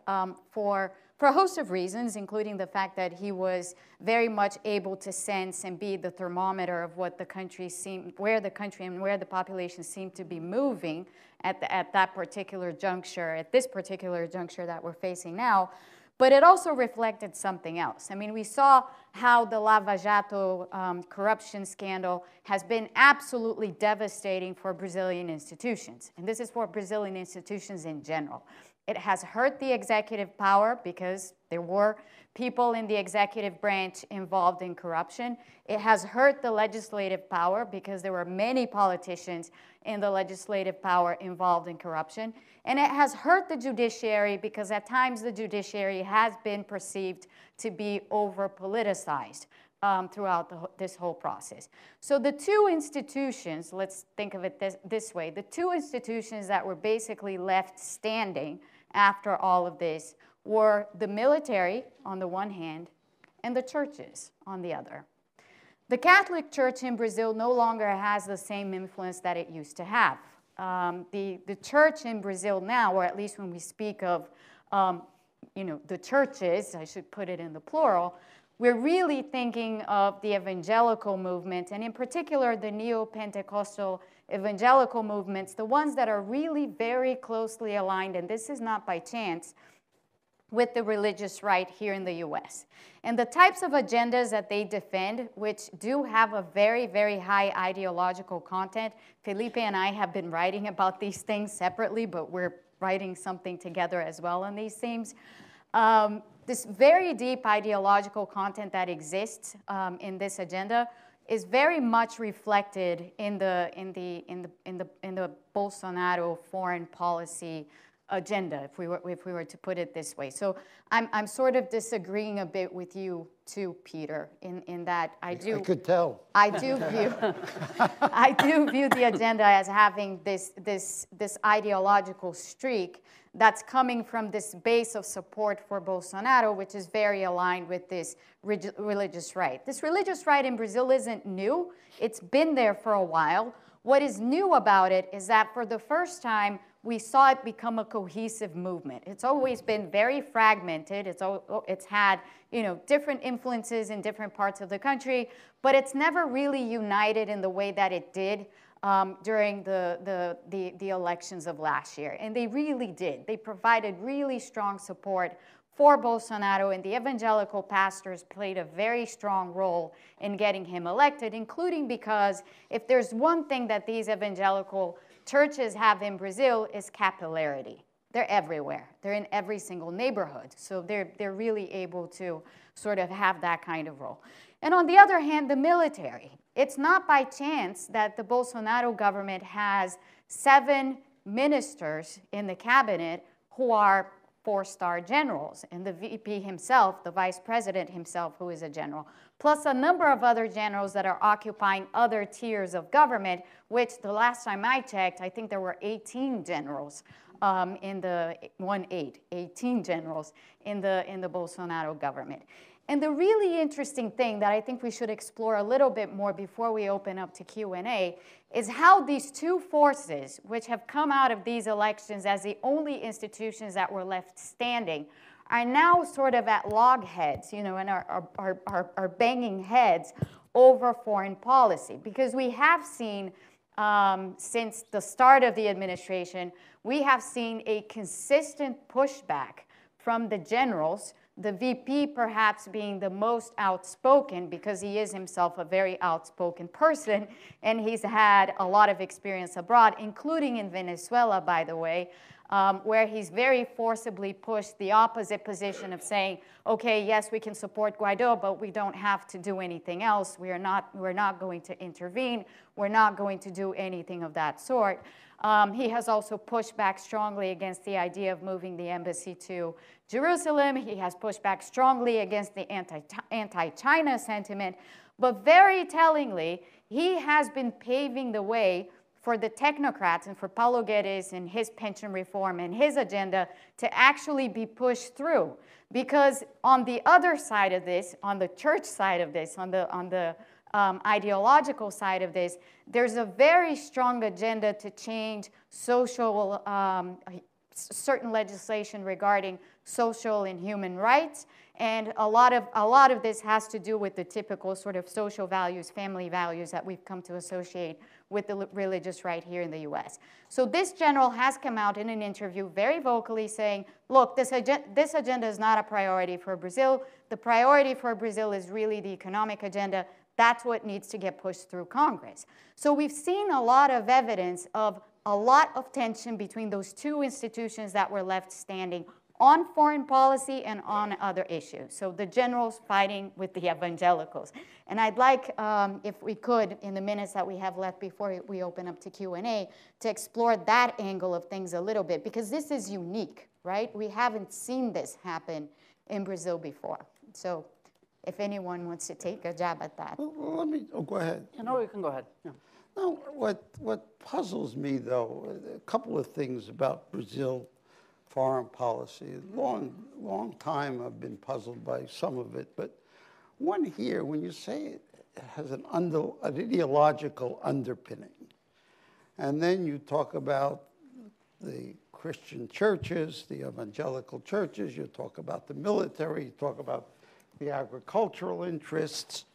for a host of reasons, including the fact that he was very much able to sense and be the thermometer of what the country seemed, where the country and where the population seemed to be moving at that particular juncture, at this particular juncture that we're facing now. But it also reflected something else. I mean, we saw how the Lava Jato corruption scandal has been absolutely devastating for Brazilian institutions. And this is for Brazilian institutions in general. It has hurt the executive power because there were people in the executive branch involved in corruption. It has hurt the legislative power because there were many politicians in the legislative power involved in corruption. And it has hurt the judiciary because at times the judiciary has been perceived to be over-politicized throughout this whole process. So the two institutions, let's think of it this way, the two institutions that were basically left standing after all of this were the military on the one hand and the churches on the other. The Catholic Church in Brazil no longer has the same influence that it used to have. The church in Brazil now, or at least when we speak of the churches, I should put it in the plural, we're really thinking of the evangelical movement, and in particular the neo-Pentecostal evangelical movements, the ones that are really very closely aligned, and this is not by chance, with the religious right here in the US. And the types of agendas that they defend, which do have a very, very high ideological content. Filipe and I have been writing about these things separately, but we're writing something together as well on these themes. This very deep ideological content that exists in this agenda is very much reflected in the Bolsonaro foreign policy agenda, if we were to put it this way. So I'm sort of disagreeing a bit with you too, Peter, in that I could tell. I do view the agenda as having this ideological streak that's coming from this base of support for Bolsonaro, which is very aligned with this religious right. This religious right in Brazil isn't new. It's been there for a while. What is new about it is that for the first time, we saw it become a cohesive movement. It's always been very fragmented. It's had different influences in different parts of the country, but it's never really united in the way that it did during the elections of last year. And they really did. They provided really strong support for Bolsonaro, and the evangelical pastors played a very strong role in getting him elected, including because if there's one thing that these evangelical churches have in Brazil is capillarity. They're everywhere. They're in every single neighborhood. So they're really able to sort of have that kind of role. And on the other hand, the military. It's not by chance that the Bolsonaro government has 7 ministers in the cabinet who are 4-star generals, and the VP himself, the vice president himself, who is a general, plus a number of other generals that are occupying other tiers of government, which the last time I checked, I think there were 18 generals in the 18 generals in the Bolsonaro government. And the really interesting thing that I think we should explore a little bit more before we open up to Q&A is how these two forces, which have come out of these elections as the only institutions that were left standing, are now sort of at logheads, you know, and are banging heads over foreign policy. Because we have seen, since the start of the administration, we have seen a consistent pushback from the generals, the VP perhaps being the most outspoken because he is himself a very outspoken person, and he's had a lot of experience abroad, including in Venezuela, by the way, where he's very forcibly pushed the opposite position of saying, okay, yes, we can support Guaido, but we don't have to do anything else. We're not going to intervene. We're not going to do anything of that sort. He has also pushed back strongly against the idea of moving the embassy to Jerusalem. He has pushed back strongly against the anti-China sentiment. But very tellingly, he has been paving the way for the technocrats and for Paulo Guedes and his pension reform and his agenda to actually be pushed through. Because on the other side of this, on the church side of this, on the ideological side of this, there's a very strong agenda to change social, certain legislation regarding social and human rights, and a lot of this has to do with the typical sort of social values, family values that we've come to associate with the religious right here in the U.S. So this general has come out in an interview very vocally saying, look, this agenda is not a priority for Brazil. The priority for Brazil is really the economic agenda. That's what needs to get pushed through Congress. So we've seen a lot of evidence of a lot of tension between those two institutions that were left standing on foreign policy and on other issues. So the generals fighting with the evangelicals. And I'd like, if we could, in the minutes that we have left before we open up to Q&A, to explore that angle of things a little bit, because this is unique, right? We haven't seen this happen in Brazil before. So if anyone wants to take a jab at that. Well, let me, go ahead. No, you can go ahead. Yeah. No, what puzzles me, though, a couple of things about Brazil foreign policy. Long time I've been puzzled by some of it, but one here, when you say it has an ideological underpinning, and then you talk about the Christian churches, the evangelical churches, you talk about the military, you talk about the agricultural interests,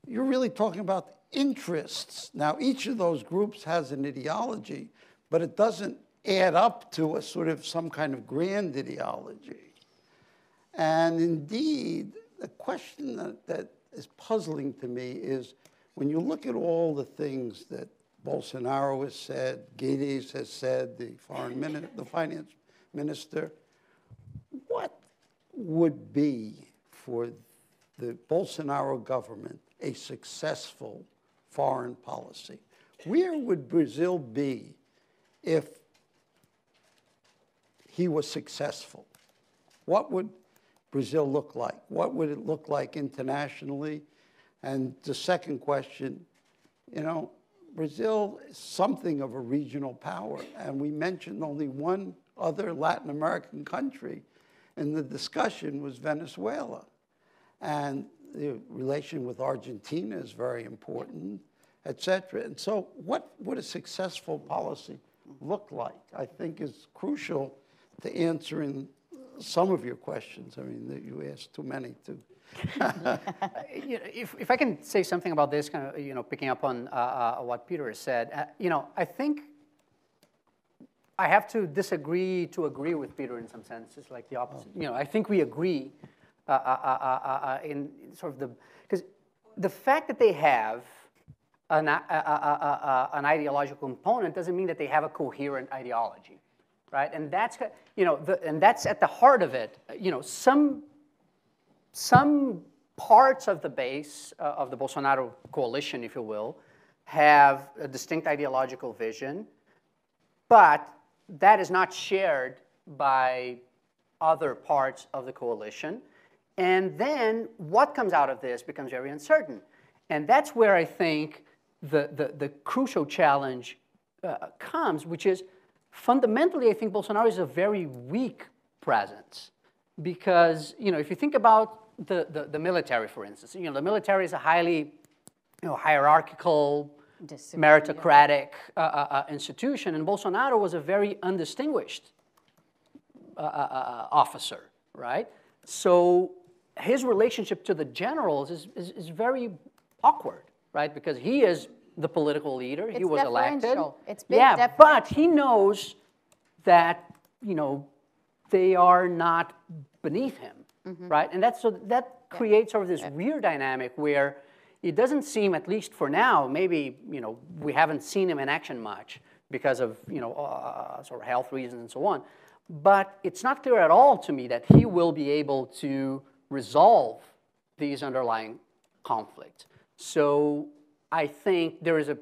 you're really talking about interests. Now, each of those groups has an ideology, but it doesn't add up to a sort of some kind of grand ideology. And indeed, the question that is puzzling to me is when you look at all the things that Bolsonaro has said, Guedes has said, the finance minister, what would be for the Bolsonaro government a successful foreign policy? Where would Brazil be if he was successful? What would Brazil look like? What would it look like internationally? And the second question, you know, Brazil is something of a regional power, and we mentioned only one other Latin American country in the discussion was Venezuela. And the relation with Argentina is very important, et cetera. And so what would a successful policy look like, I think is crucial to answering some of your questions. I mean, you asked too many to. If I can say something about this, kind of, you know, picking up on what Peter has said, you know, I think I have to disagree to agree with Peter in some sense. It's like the opposite. You know, I think we agree in sort of because the fact that they have an ideological component doesn't mean that they have a coherent ideology, right? And that's, you know, and that's at the heart of it. You know, some parts of the base of the Bolsonaro coalition, if you will, have a distinct ideological vision, but that is not shared by other parts of the coalition. And then what comes out of this becomes very uncertain. And that's where I think the crucial challenge comes, which is fundamentally, I think Bolsonaro is a very weak presence. Because, if you think about the military, for instance, the military is a highly hierarchical, meritocratic institution, and Bolsonaro was a very undistinguished officer, right? So his relationship to the generals is very awkward, right? Because he is the political leader, he was elected. It's big but he knows that, they are not beneath him, right? And that creates sort of this weird dynamic where it doesn't seem, at least for now, maybe we haven't seen him in action much because of sort of health reasons and so on. But it's not clear at all to me that he will be able to resolve these underlying conflicts. So I think there is a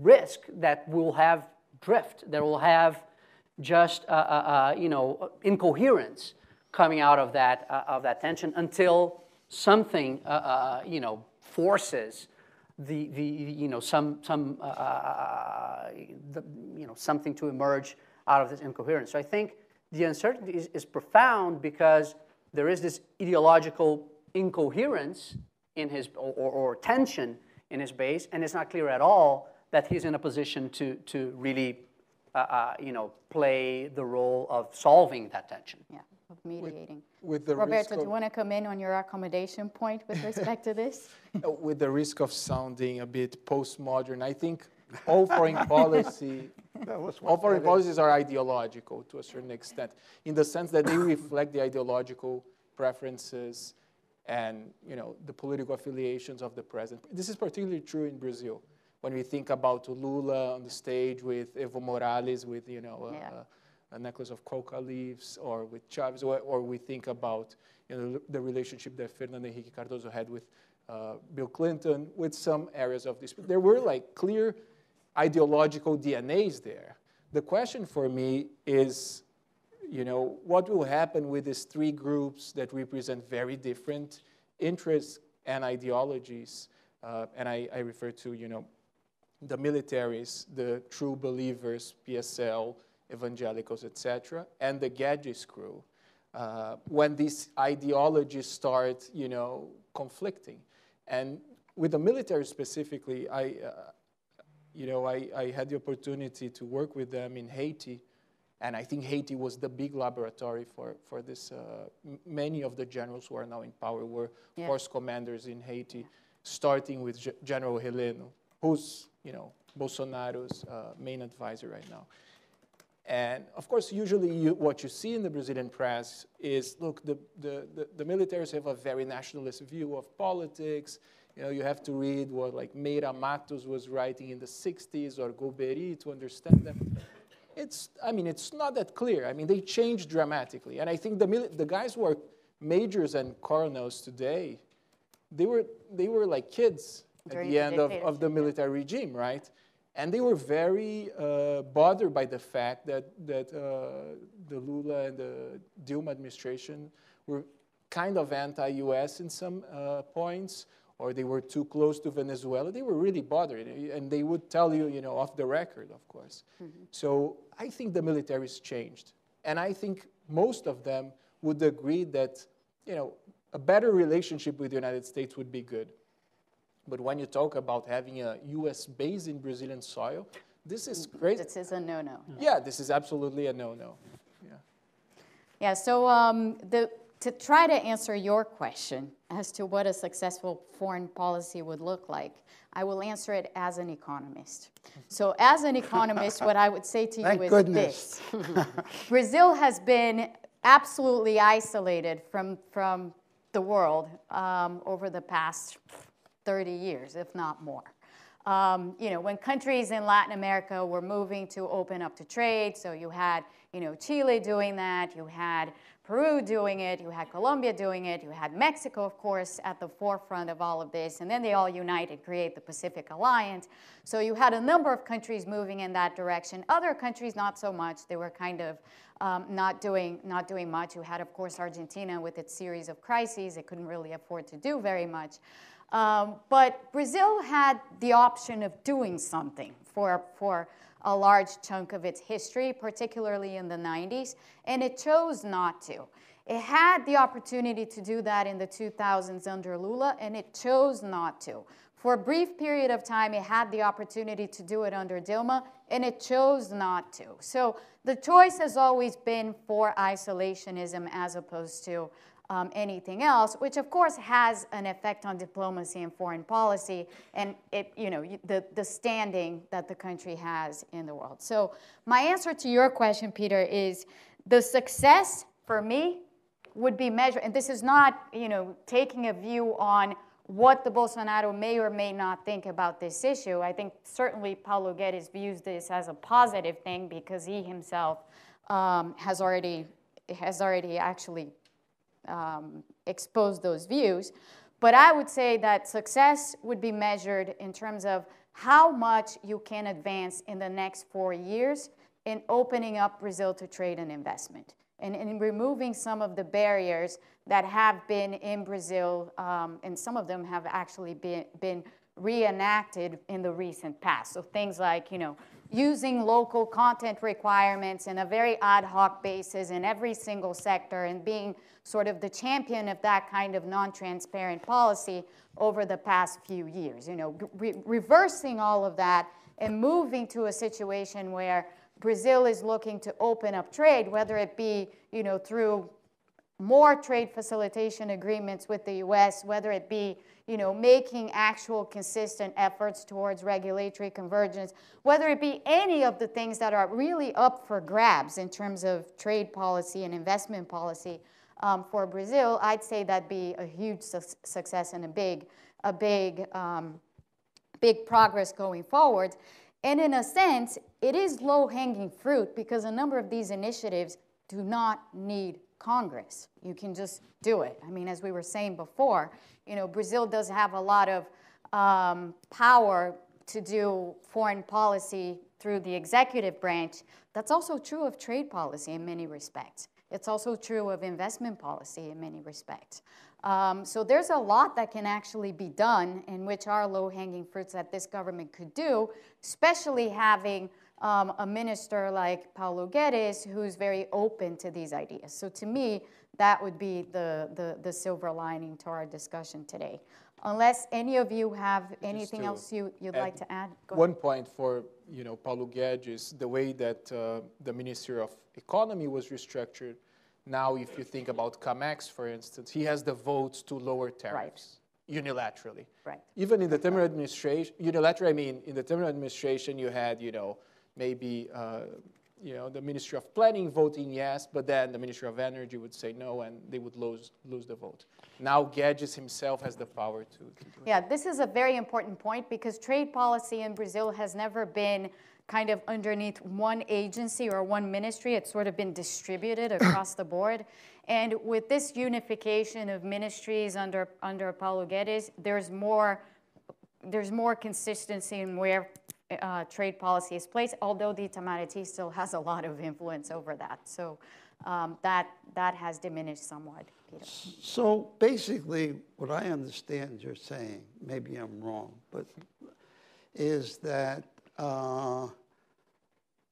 risk that we'll have drift, that we'll have just incoherence coming out of that tension until something forces something to emerge out of this incoherence. So I think the uncertainty is profound because there is this ideological incoherence in his or tension in his base, and it's not clear at all that he's in a position to really play the role of solving that tension. Yeah, of mediating. With the Roberto, do you want to come in on your accommodation point with respect to this? With the risk of sounding a bit postmodern, I think all foreign policies are ideological to a certain extent, in the sense that they reflect the ideological preferences and the political affiliations of the president. This is particularly true in Brazil. When we think about Lula on the stage with Evo Morales with a necklace of coca leaves, or with Chavez, or we think about the relationship that Fernando Henrique Cardoso had with Bill Clinton, with some areas of this. There were clear ideological DNAs there. The question for me is, what will happen with these three groups that represent very different interests and ideologies? And I refer to, the militaries, the true believers, PSL, evangelicals, etc., and the Guedes crew. When these ideologies start, conflicting. And with the military specifically, I had the opportunity to work with them in Haiti, and I think Haiti was the big laboratory for this. Many of the generals who are now in power were force commanders in Haiti, starting with General Heleno, who's Bolsonaro's main advisor right now. And of course, usually what you see in the Brazilian press is, look, the militaries have a very nationalist view of politics. You have to read what Meira Matos was writing in the 60s, or Golbery, to understand them. It's not that clear. They changed dramatically. And I think the guys who are majors and colonels today, they were like kids at the end of the military regime, right? And they were very bothered by the fact that the Lula and the Dilma administration were kind of anti-US in some points, or they were too close to Venezuela. They were really bothered, and they would tell you, off the record, of course. Mm-hmm. So I think the military's changed, and I think most of them would agree that, a better relationship with the United States would be good. But when you talk about having a U.S. base in Brazilian soil, this is crazy. This is a no-no. Yeah, this is absolutely a no-no. Yeah. Yeah. So to try to answer your question as to what a successful foreign policy would look like, I will answer it as an economist. So as an economist, what I would say to you is this. Brazil has been absolutely isolated from the world over the past 30 years, if not more. when countries in Latin America were moving to open up to trade, so you had, Chile doing that, you had Peru doing it, you had Colombia doing it, you had Mexico, of course, at the forefront of all of this, and then they all united, create the Pacific Alliance. So you had a number of countries moving in that direction. Other countries, not so much. They were kind of not doing much. You had, of course, Argentina with its series of crises. It couldn't really afford to do very much. But Brazil had the option of doing something for a large chunk of its history, particularly in the 90s, and it chose not to. It had the opportunity to do that in the 2000s under Lula, and it chose not to. For a brief period of time, it had the opportunity to do it under Dilma, and it chose not to. So the choice has always been for isolationism as opposed to anything else, which of course has an effect on diplomacy and foreign policy, and the standing that the country has in the world. So my answer to your question, Peter, is the success for me would be measured, and this is not taking a view on what the Bolsonaro may or may not think about this issue. I think certainly Paulo Guedes views this as a positive thing because he himself has already actually expose those views. But I would say that success would be measured in terms of how much you can advance in the next 4 years in opening up Brazil to trade and investment, and in removing some of the barriers that have been in Brazil, and some of them have actually been reenacted in the recent past. So things like, using local content requirements in a very ad hoc basis in every single sector and being sort of the champion of that kind of non-transparent policy over the past few years. Reversing all of that and moving to a situation where Brazil is looking to open up trade, whether it be, through more trade facilitation agreements with the US, whether it be, making actual consistent efforts towards regulatory convergence, whether it be any of the things that are really up for grabs in terms of trade policy and investment policy for Brazil, I'd say that'd be a huge success and a big progress going forward. And in a sense, it is low-hanging fruit because a number of these initiatives do not need Congress. You can just do it. I mean, as we were saying before, Brazil does have a lot of power to do foreign policy through the executive branch. That's also true of trade policy in many respects. It's also true of investment policy in many respects. So there's a lot that can actually be done, in which are low-hanging fruits that this government could do, especially having a minister like Paulo Guedes who's very open to these ideas. So to me, that would be the silver lining to our discussion today. Unless any of you have anything else you'd like to add. Go ahead. One point for Paulo Guedes, the way that the Ministry of Economy was restructured. Now, if you think about CAMEX, for instance, he has the votes to lower tariffs unilaterally. Right. Even in the Temer administration, unilaterally, I mean, in the Temer administration, you had, maybe, the Ministry of Planning voting yes, but then the Ministry of Energy would say no, and they would lose the vote. Now, Guedes himself has the power to do it. Yeah, this is a very important point because trade policy in Brazil has never been kind of underneath one agency or one ministry. It's sort of been distributed across the board. And with this unification of ministries under Paulo Guedes, there's more consistency in where trade policy is placed, although the Itamaraty still has a lot of influence over that. So that has diminished somewhat, Peter. So basically, what I understand you're saying, maybe I'm wrong, but is that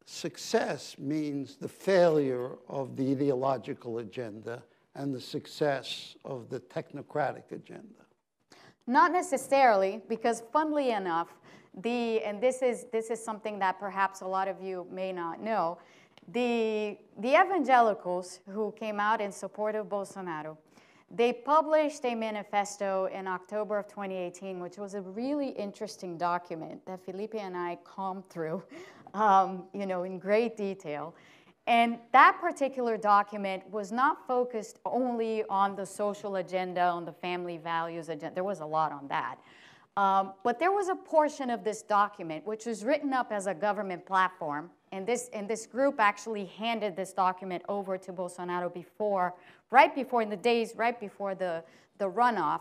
success means the failure of the ideological agenda and the success of the technocratic agenda. Not necessarily, because funnily enough, and this is something that perhaps a lot of you may not know, the evangelicals who came out in support of Bolsonaro, they published a manifesto in October of 2018, which was a really interesting document that Filipe and I combed through, in great detail. And that particular document was not focused only on the social agenda, on the family values agenda. There was a lot on that. But there was a portion of this document which was written up as a government platform, and this group actually handed this document over to Bolsonaro right before the runoff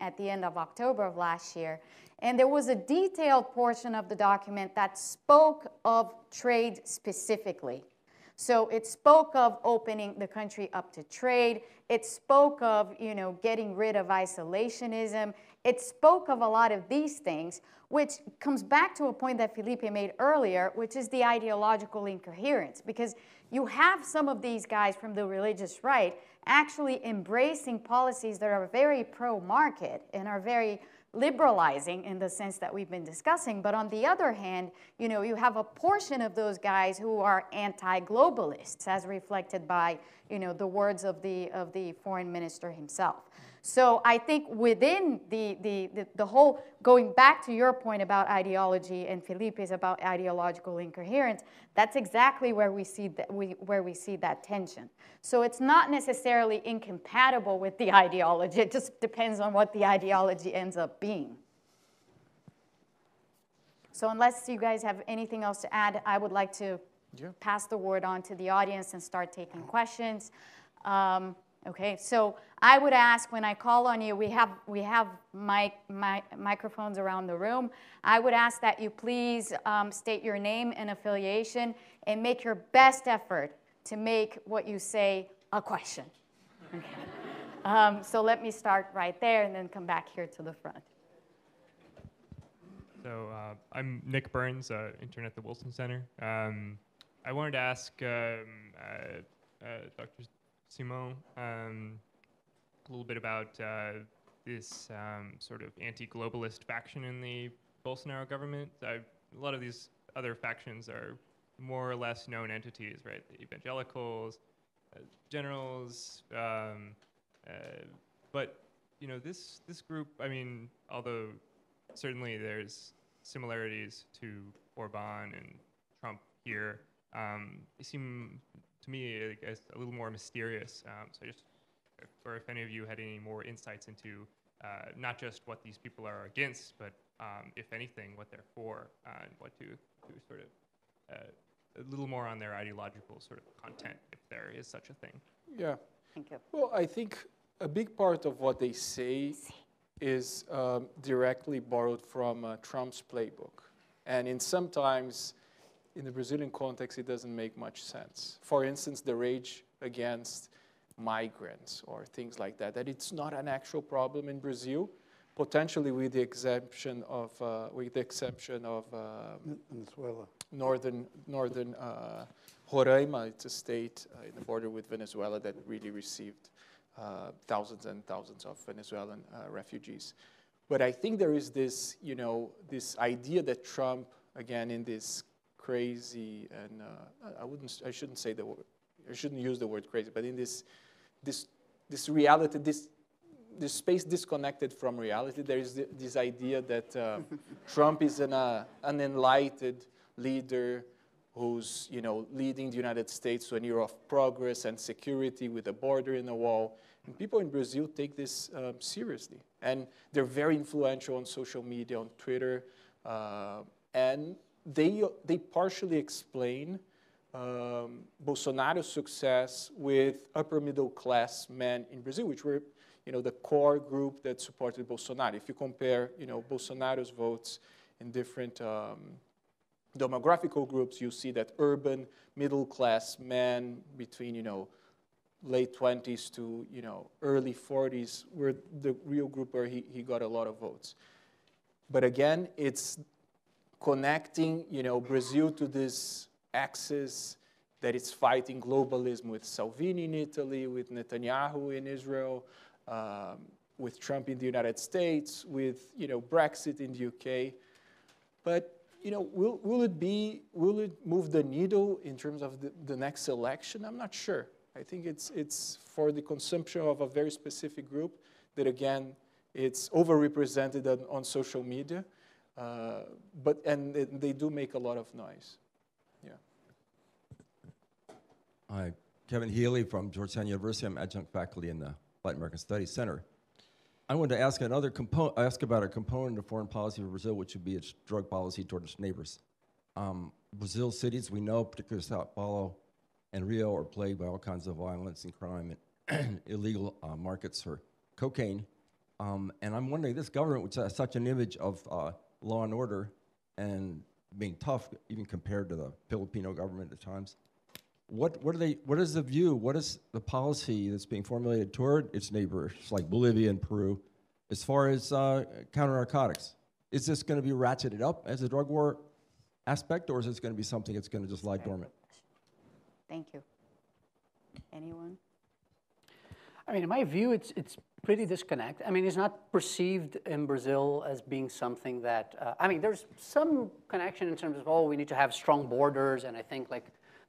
at the end of October of last year. And there was a detailed portion of the document that spoke of trade specifically. So it spoke of opening the country up to trade. It spoke of, getting rid of isolationism. It spoke of a lot of these things, which comes back to a point that Filipe made earlier, which is the ideological incoherence. Because you have some of these guys from the religious right actually embracing policies that are very pro-market and are very liberalizing in the sense that we've been discussing. But on the other hand, you have a portion of those guys who are anti-globalists, as reflected by, the words of the foreign minister himself. So I think within the whole, going back to your point about ideology and Filipe's about ideological incoherence, that's exactly where we see that tension. So it's not necessarily incompatible with the ideology. It just depends on what the ideology ends up being. So unless you guys have anything else to add, I would like to pass the word on to the audience and start taking questions. Okay, so I would ask, when I call on you, we have microphones around the room. I would ask that you please state your name and affiliation and make your best effort to make what you say a question. Okay. So let me start right there and then come back here to the front. So I'm Nick Burns, intern at the Wilson Center. I wanted to ask Dr. Simon a little bit about this sort of anti-globalist faction in the Bolsonaro government. A lot of these other factions are more or less known entities, right? The evangelicals, generals, but this group, I mean, although certainly there's similarities to Orban and Trump here, they seem to me, I guess, a little more mysterious. So just, or if any of you had any more insights into not just what these people are against, but if anything, what they're for, and what to sort of a little more on their ideological sort of content, if there is such a thing. Yeah. Thank you. Well, I think a big part of what they say is directly borrowed from Trump's playbook. And sometimes, in the Brazilian context, it doesn't make much sense. For instance, the rage against migrants or things like that, that it's not an actual problem in Brazil, potentially with the exception of Venezuela. northern Roraima. It's a state in the border with Venezuela that really received thousands and thousands of Venezuelan refugees. But I think there is this, this idea that Trump, again, in this crazy, and I shouldn't use the word crazy, but in this reality, this space disconnected from reality, there is this idea that Trump is an enlightened leader who's leading the United States to an era of progress and security with a border and a wall. And people in Brazil take this seriously. And they're very influential on social media, on Twitter. And they partially explain Bolsonaro's success with upper middle class men in Brazil, which were the core group that supported Bolsonaro. If you compare Bolsonaro's votes in different demographical groups, you see that urban middle class men between late 20s to early 40s were the real group where he got a lot of votes. But again, it's connecting Brazil to this axis that is fighting globalism with Salvini in Italy, with Netanyahu in Israel, with Trump in the United States, with Brexit in the UK. But will it move the needle in terms of the next election? I'm not sure. I think it's for the consumption of a very specific group that, again, it's overrepresented on social media, and they do make a lot of noise. Yeah. Hi, Kevin Healy from Georgetown University. I'm adjunct faculty in the Latin American Studies Center. I wanted to ask about a component of foreign policy for Brazil, which would be its drug policy toward its neighbors. Brazil cities, we know, particularly Sao Paulo and Rio, are plagued by all kinds of violence and crime and illegal markets for cocaine. And I'm wondering, this government, which has such an image of law and order and being tough, even compared to the Filipino government at times, what is the view, what is the policy that's being formulated toward its neighbors, like Bolivia and Peru, as far as counter-narcotics? Is this going to be ratcheted up as a drug war aspect, or is this going to be something that's going to just lie dormant? Thank you. Anyone? I mean, in my view, it's pretty disconnected. I mean, it's not perceived in Brazil as being something that, I mean, there's some connection in terms of, oh, we need to have strong borders, and I think like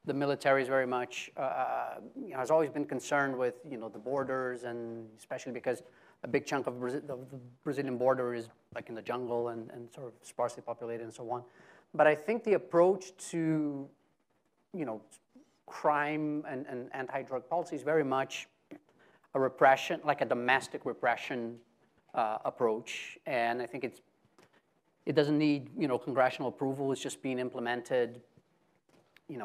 the military is very much, has always been concerned with, the borders, and especially because a big chunk of the Brazilian border is like in the jungle and sort of sparsely populated and so on. But I think the approach to, crime and anti-drug policy is very much a repression, like a domestic repression approach. And I think it doesn't need, congressional approval. It's just being implemented.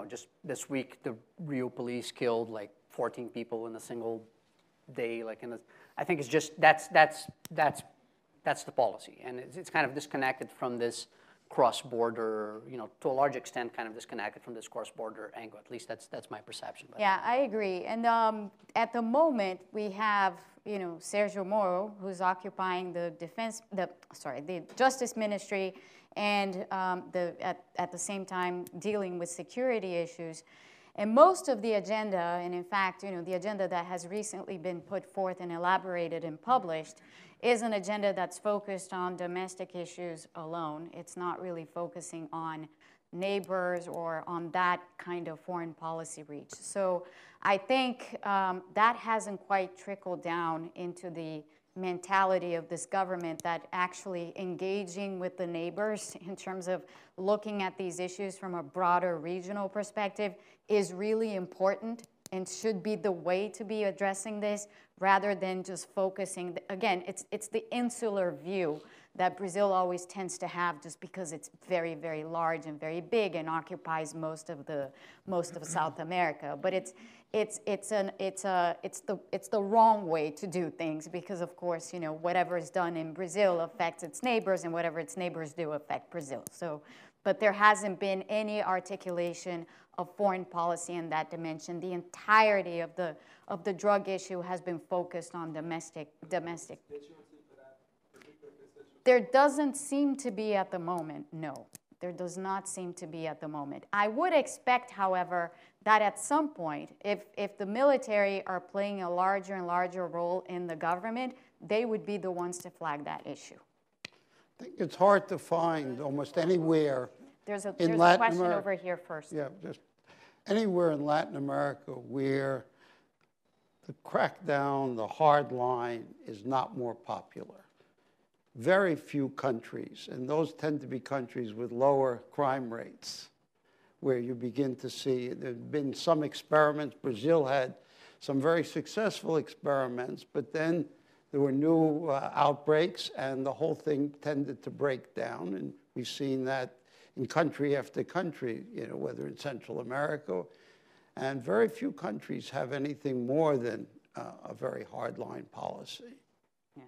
Just this week, the Rio police killed like 14 people in a single day. I think it's just, that's the policy. And it's kind of disconnected from this cross-border, to a large extent, kind of disconnected from this cross-border angle. At least that's my perception. But yeah, I agree. And at the moment, we have, Sergio Moro, who's occupying the Justice Ministry, and at the same time dealing with security issues. And most of the agenda, and in fact, the agenda that has recently been put forth and elaborated and published, is an agenda that's focused on domestic issues alone. It's not really focusing on neighbors or on that kind of foreign policy reach. So I think that hasn't quite trickled down into the mentality of this government, that actually engaging with the neighbors in terms of looking at these issues from a broader regional perspective is really important and should be the way to be addressing this, rather than just focusing. Again, it's the insular view that Brazil always tends to have, just because it's very, very large and very big and occupies most of South America. But it's the wrong way to do things, because of course, whatever is done in Brazil affects its neighbors, and whatever its neighbors do affect Brazil. So, but there hasn't been any articulation of foreign policy in that dimension. The entirety of the drug issue has been focused on domestic. There doesn't seem to be at the moment, no. There does not seem to be at the moment. I would expect, however, that at some point, if the military are playing a larger and larger role in the government, they would be the ones to flag that issue. I think it's hard to find almost anywhere there's a question over here first. Yeah, just anywhere in Latin America where the crackdown, the hard line is not more popular. Very few countries, and those tend to be countries with lower crime rates, where you begin to see, there have been some experiments. Brazil had some very successful experiments, but then there were new outbreaks, and the whole thing tended to break down. And we've seen that in country after country, whether in Central America. And very few countries have anything more than a very hardline policy. Yeah.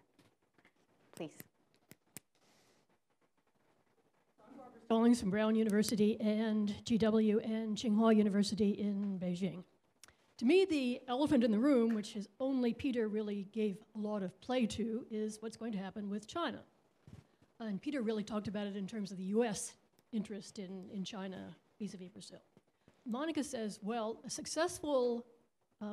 Please. Stallings from Brown University and GW and Tsinghua University in Beijing. To me, the elephant in the room, which is only Peter really gave a lot of play to, is what's going to happen with China. And Peter really talked about it in terms of the US interest in China vis-a-vis Brazil. Monica says, well, a successful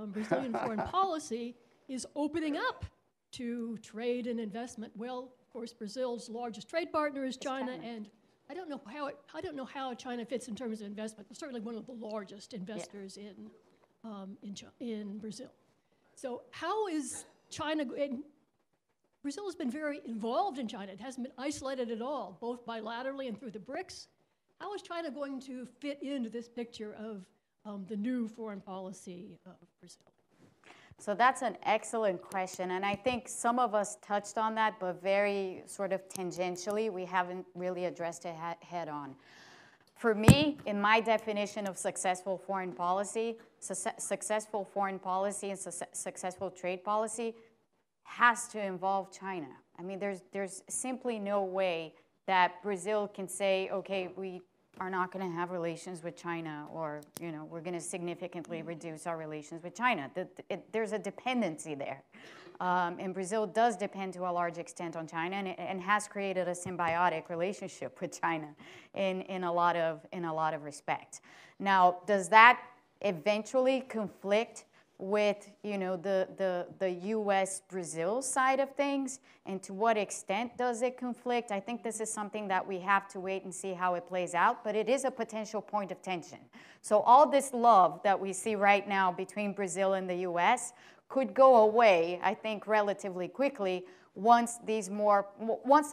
Brazilian foreign policy is opening up to trade and investment. Well, of course, Brazil's largest trade partner is China, and I don't know how China fits in terms of investment. It's certainly one of the largest investors in Brazil. So how is China? Brazil has been very involved in China. It hasn't been isolated at all, both bilaterally and through the BRICS. How is China going to fit into this picture of the new foreign policy of Brazil? So that's an excellent question, and I think some of us touched on that, but very sort of tangentially. We haven't really addressed it head on. For me, in my definition of successful foreign policy, successful foreign policy and successful trade policy has to involve China. I mean, there's simply no way that Brazil can say, okay, we are not going to have relations with China, or we're going to significantly reduce our relations with China. There's a dependency there, and Brazil does depend to a large extent on China, and has created a symbiotic relationship with China in a lot of respect. Now, does that eventually conflict with the U.S.-Brazil side of things, and to what extent does it conflict? I think this is something that we have to wait and see how it plays out, but it is a potential point of tension. So all this love that we see right now between Brazil and the U.S. could go away, I think, relatively quickly once a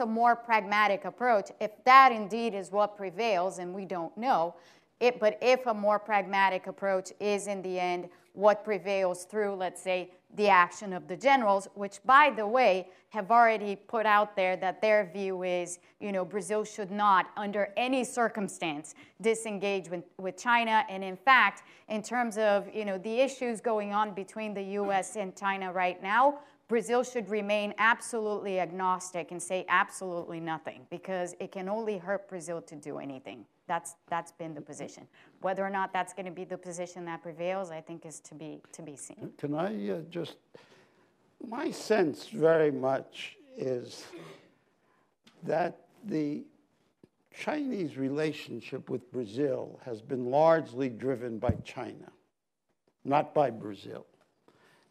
more pragmatic approach, if that indeed is what prevails, and we don't know, but if a more pragmatic approach is in the end what prevails through, let's say, the action of the generals, which, by the way, have already put out there that their view is, Brazil should not, under any circumstance, disengage with China. And in fact, in terms of, the issues going on between the U.S. and China right now, Brazil should remain absolutely agnostic and say absolutely nothing, because it can only hurt Brazil to do anything. That's been the position. Whether or not that's going to be the position that prevails, I think, is to be seen. Can I my sense very much is that the Chinese relationship with Brazil has been largely driven by China, not by Brazil.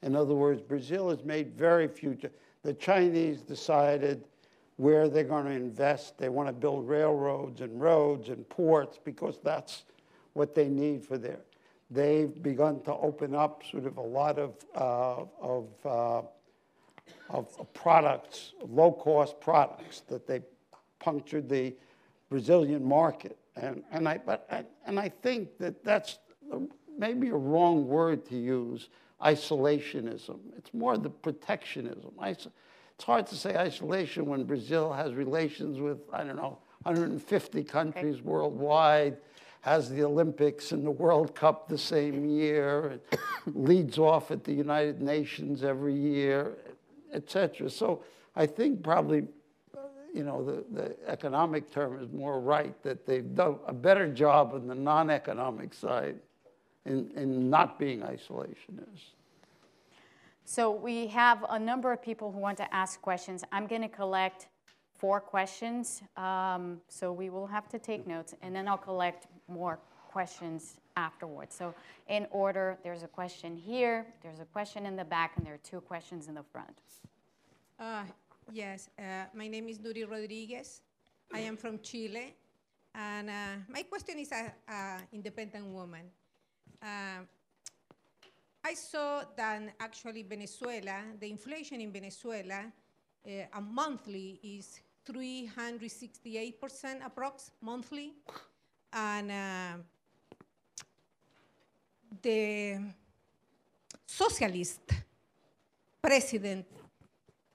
In other words, Brazil has made very few. The Chinese decided where they're going to invest. They want to build railroads and roads and ports because that's what they need for their. They've begun to open up sort of a lot of products, low-cost products, that they punctured the Brazilian market. And I think that that's maybe a wrong word to use, isolationism. It's more the protectionism. It's hard to say isolation when Brazil has relations with, 150 countries worldwide, has the Olympics and the World Cup the same year, leads off at the United Nations every year, et cetera. So I think probably, the economic term is more right, that they've done a better job on the non-economic side in not being isolationists. So we have a number of people who want to ask questions. I'm going to collect 4 questions, so we will have to take notes, and then I'll collect more questions afterwards. So in order, there's a question here, there's a question in the back, and there are 2 questions in the front. Yes, my name is Nuri Rodriguez. I am from Chile, and my question is an independent woman. I saw that actually Venezuela, the inflation in Venezuela, a monthly is 368% approx monthly, and the socialist president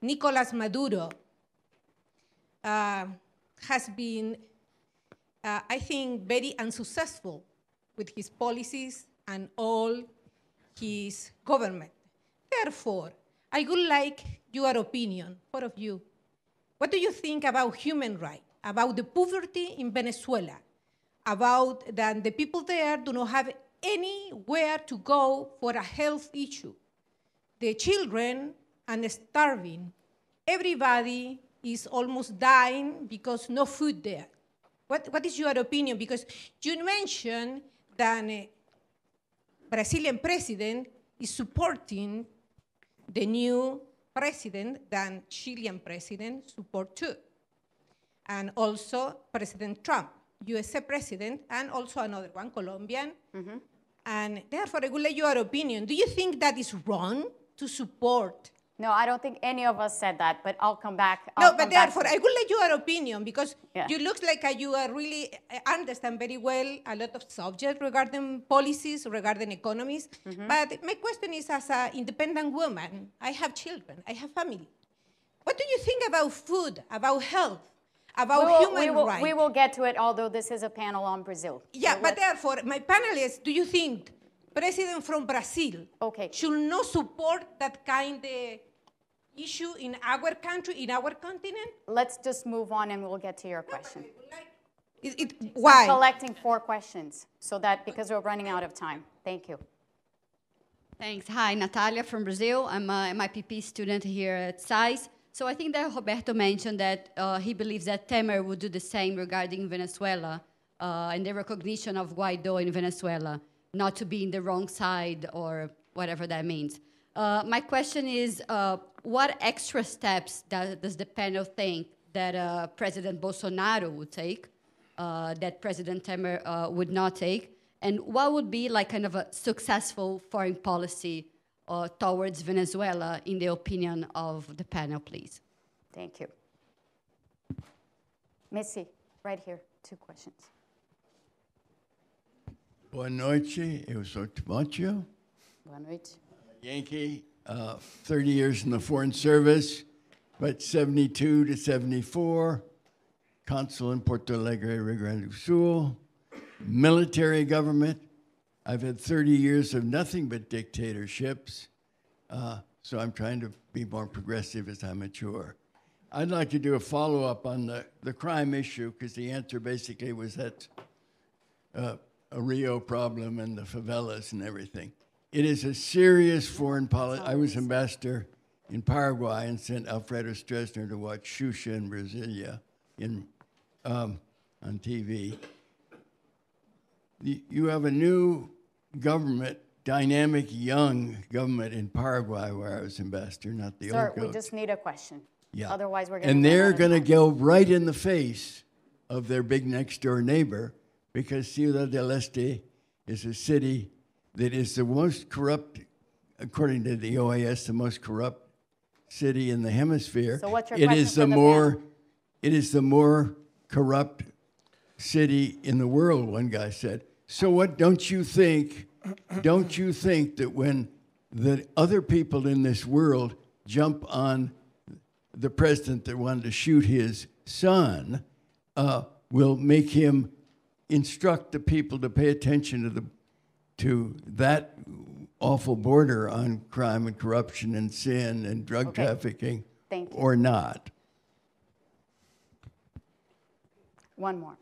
Nicolas Maduro has been, I think, very unsuccessful with his policies and all his government. Therefore, I would like your opinion, both of you. What do you think about human rights, about the poverty in Venezuela, about that the people there do not have anywhere to go for a health issue? The children are starving. Everybody is almost dying because no food there. What is your opinion? Because you mentioned that Brazilian president is supporting the new president that Chilean president support too. And also President Trump, USA president, and also another one, Colombian. And therefore, I would like your opinion. Do you think that is wrong to support No, I don't think any of us said that, but I'll come back. No, but therefore, I would like your opinion because Yeah. you look like you are really understand very well a lot of subjects regarding policies, regarding economies. But my question is, as an independent woman, I have children, I have family. What do you think about food, about health, about human rights? We will get to it, although this is a panel on Brazil. Yeah, So but therefore, my panelists, do you think President from Brazil should not support that kind of issue in our country, in our continent? Let's just move on and we'll get to your question. Why? I'm collecting 4 questions so that because we're running out of time. Thank you. Thanks. Hi, Natalia from Brazil. I'm a MIPP student here at SAIS. So I think that Roberto mentioned that he believes that Temer would do the same regarding Venezuela and the recognition of Guaido in Venezuela, not to be in the wrong side or whatever that means. My question is, what extra steps does the panel think that President Bolsonaro would take, that President Temer would not take? And what would be like kind of a successful foreign policy towards Venezuela in the opinion of the panel, please? Thank you. Missy, right here, 2 questions. Boa noite, eu sou Timóteo. Boa noite. Yankee, 30 years in the Foreign Service, but 72 to 74, consul in Porto Alegre, Rio Grande do Sul, military government. I've had 30 years of nothing but dictatorships, so I'm trying to be more progressive as I mature. I'd like to do a follow-up on the crime issue, because the answer basically was that's a Rio problem and the favelas and everything. It is a serious foreign policy. I was ambassador in Paraguay and sent Alfredo Stroessner to watch Xuxa in Brasilia on TV. You have a new government, dynamic, young government in Paraguay where I was ambassador, not the old goat. Sir, we just need a question. Yeah. Otherwise, we're going to And they're going to go right in the face of their big next-door neighbor, because Ciudad del Este is a city that is the most corrupt, according to the OAS, the most corrupt city in the hemisphere. So what's your question for the panel? It is the more corrupt city in the world, one guy said. So what, don't you think that when the other people in this world jump on the president that wanted to shoot his son, will make him instruct the people to pay attention to that awful border on crime and corruption and sin and drug trafficking, or not? One more.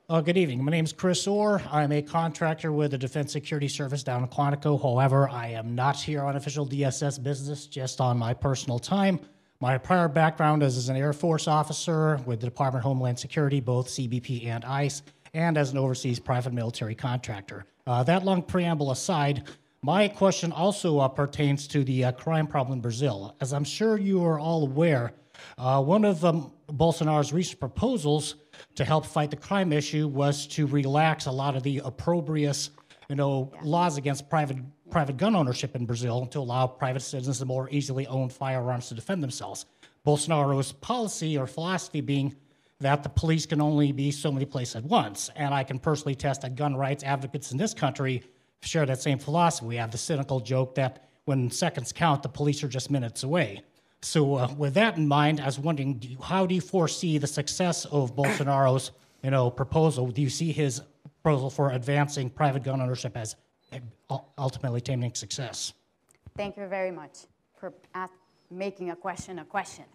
Good evening. My name is Chris Orr. I'm a contractor with the Defense Security Service down in Quantico. However, I am not here on official DSS business, just on my personal time. My prior background is as an Air Force officer with the Department of Homeland Security, both CBP and ICE, and as an overseas private military contractor. That long preamble aside, my question also pertains to the crime problem in Brazil. As I'm sure you are all aware, one of Bolsonaro's recent proposals to help fight the crime issue was to relax a lot of the opprobrious, laws against private gun ownership in Brazil, to allow private citizens to more easily own firearms to defend themselves. Bolsonaro's policy or philosophy being that the police can only be so many places at once. And I can personally attest that gun rights advocates in this country share that same philosophy. We have the cynical joke that when seconds count, the police are just minutes away. So with that in mind, I was wondering, how do you foresee the success of Bolsonaro's proposal? Do you see his proposal for advancing private gun ownership as ultimately attaining success? Thank you very much for making a question a question.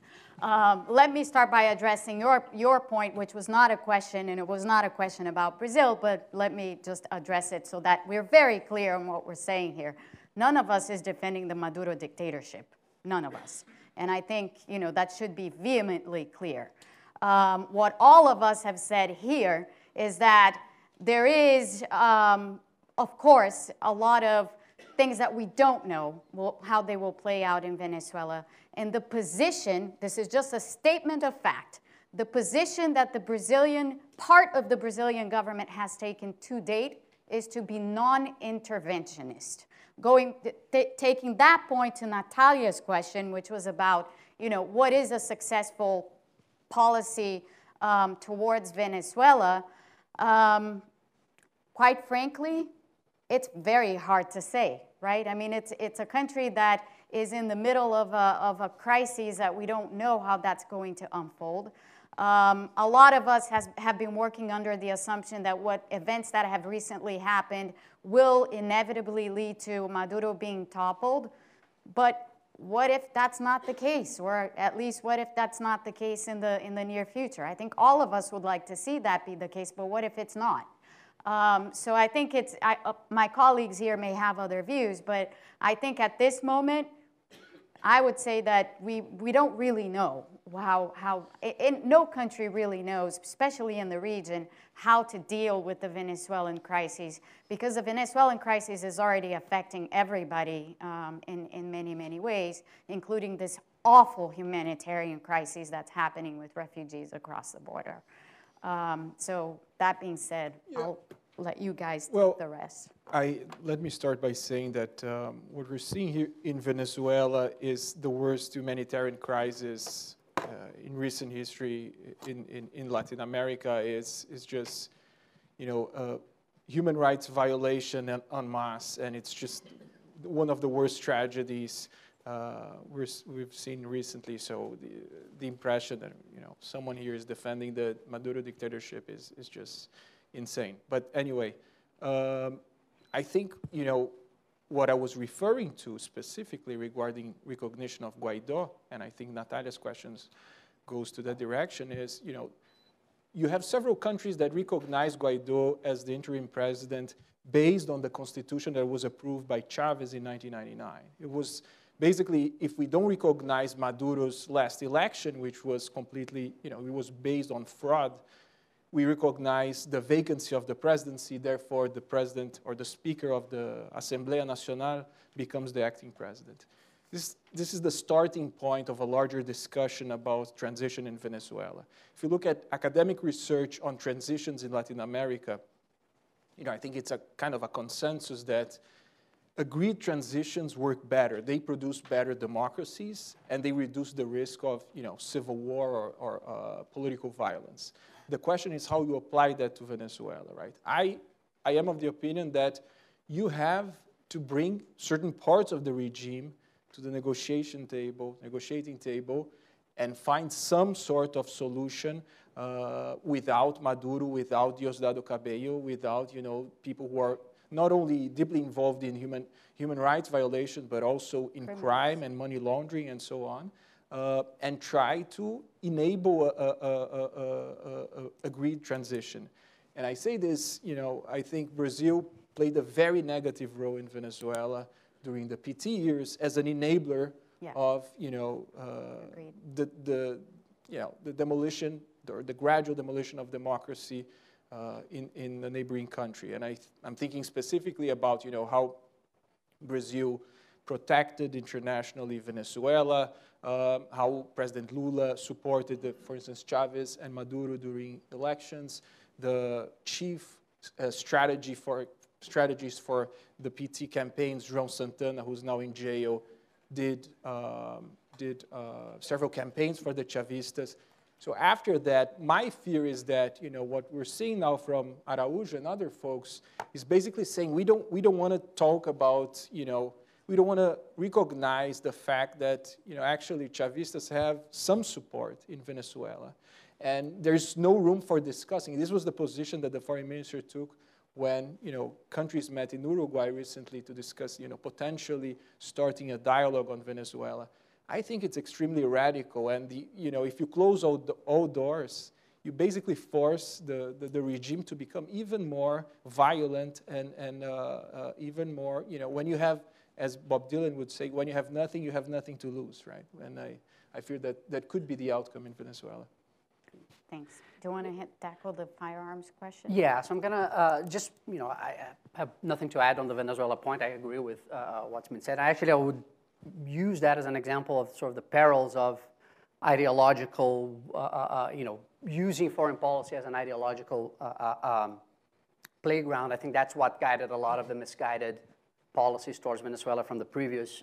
Let me start by addressing your point, which was not a question, and it was not a question about Brazil, but let me just address it so that we're very clear on what we're saying here. None of us is defending the Maduro dictatorship. None of us. And I think that should be vehemently clear. What all of us have said here is that there is, of course, a lot of things that we don't know how they will play out in Venezuela. And the position, this is just a statement of fact, the position that the part of the Brazilian government has taken to date is to be non-interventionist. Taking that point to Natalia's question, which was about, what is a successful policy towards Venezuela, quite frankly, it's very hard to say, right? I mean, it's a country that is in the middle of a crisis that we don't know how that's going to unfold. A lot of us have been working under the assumption that what events that have recently happened will inevitably lead to Maduro being toppled. But what if that's not the case? Or at least what if that's not the case in the near future? I think all of us would like to see that be the case, but what if it's not? So I think my colleagues here may have other views, but I think at this moment, I would say that we don't really know no country really knows, especially in the region, how to deal with the Venezuelan crisis, because the Venezuelan crisis is already affecting everybody in many, many ways, including this awful humanitarian crisis that's happening with refugees across the border. So that being said, I'll let you guys take the rest. Let me start by saying that what we're seeing here in Venezuela is the worst humanitarian crisis in recent history in Latin America. Is just, human rights violation en masse, and it's just one of the worst tragedies we've seen recently. So the impression that someone here is defending the Maduro dictatorship is just insane. But anyway, I think what I was referring to specifically regarding recognition of Guaido, and I think Natalia's questions goes to that direction, is you have several countries that recognize Guaido as the interim president based on the constitution that was approved by Chavez in 1999. It was basically, if we don't recognize Maduro's last election, which was completely, it was based on fraud, we recognize the vacancy of the presidency, therefore the president or the speaker of the Asamblea Nacional becomes the acting president. This is the starting point of a larger discussion about transition in Venezuela. If you look at academic research on transitions in Latin America, I think it's a kind of a consensus that agreed transitions work better. They produce better democracies, and they reduce the risk of civil war or political violence. The question is how you apply that to Venezuela, right? I am of the opinion that you have to bring certain parts of the regime to the negotiating table, and find some sort of solution without Maduro, without Diosdado Cabello, without people who are not only deeply involved in human rights violations, but also in crime and money laundering and so on. And try to enable a agreed transition. And I say this, I think Brazil played a very negative role in Venezuela during the PT years as an enabler of, the demolition or the gradual demolition of democracy in the neighboring country. And I'm thinking specifically about, how Brazil protected internationally Venezuela, how President Lula supported, for instance, Chavez and Maduro during elections, the chief strategies for the PT campaigns, João Santana, who's now in jail, did several campaigns for the Chavistas. So after that, my fear is that what we're seeing now from Araújo and other folks is basically saying we don't want to talk about we don't want to recognize the fact that actually Chavistas have some support in Venezuela, and there's no room for discussing. This was the position that the foreign minister took when countries met in Uruguay recently to discuss potentially starting a dialogue on Venezuela. I think it's extremely radical, and if you close all doors, you basically force the regime to become even more violent and even more when you have, as Bob Dylan would say, when you have nothing to lose, right? And I fear that could be the outcome in Venezuela. Thanks. Do you want to tackle the firearms question? Yeah, so I'm going to just, I have nothing to add on the Venezuela point. I agree with what's been said. I would use that as an example of sort of the perils of ideological, using foreign policy as an ideological playground. I think that's what guided a lot of the misguided policies towards Venezuela from the previous,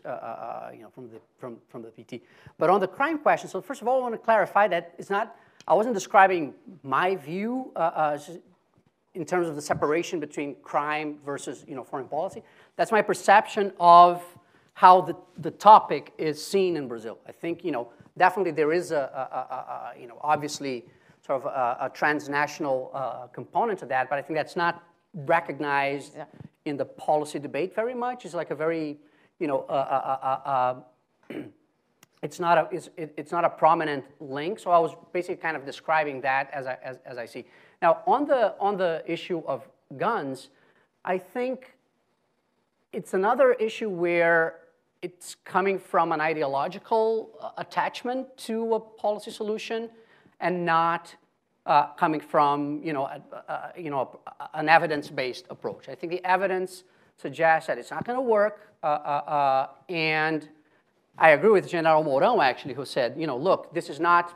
from the PT. But on the crime question, so first of all, I want to clarify that it's not, I wasn't describing my view in terms of the separation between crime versus, foreign policy. That's my perception of how the topic is seen in Brazil. I think, definitely there is obviously sort of a transnational component to that, but I think that's not recognized in the policy debate very much. It's like a very, it's not a prominent link. So I was basically kind of describing that as I see. Now on the issue of guns, I think it's another issue where it's coming from an ideological attachment to a policy solution, and not coming from an evidence-based approach. I think the evidence suggests that it's not going to work, and I agree with General Mourão actually, who said, look, this is not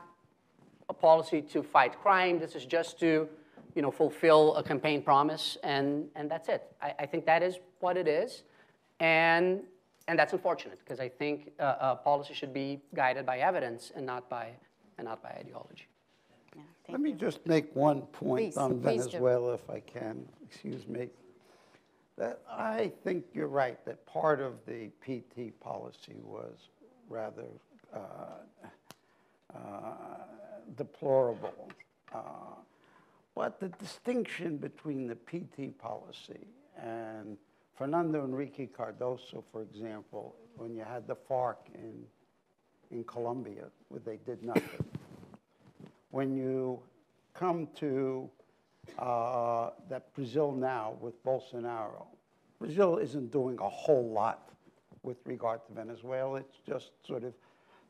a policy to fight crime. This is just to fulfill a campaign promise, and that's it. I think that is what it is, and that's unfortunate, because I think policy should be guided by evidence and not by ideology. Yeah, Let me just make one point on Venezuela, if I can. Excuse me. That I think you're right that part of the PT policy was rather deplorable. But the distinction between the PT policy and Fernando Enrique Cardoso, for example, when you had the FARC in Colombia, where they did nothing. When you come to that Brazil now with Bolsonaro, Brazil isn't doing a whole lot with regard to Venezuela. It's just sort of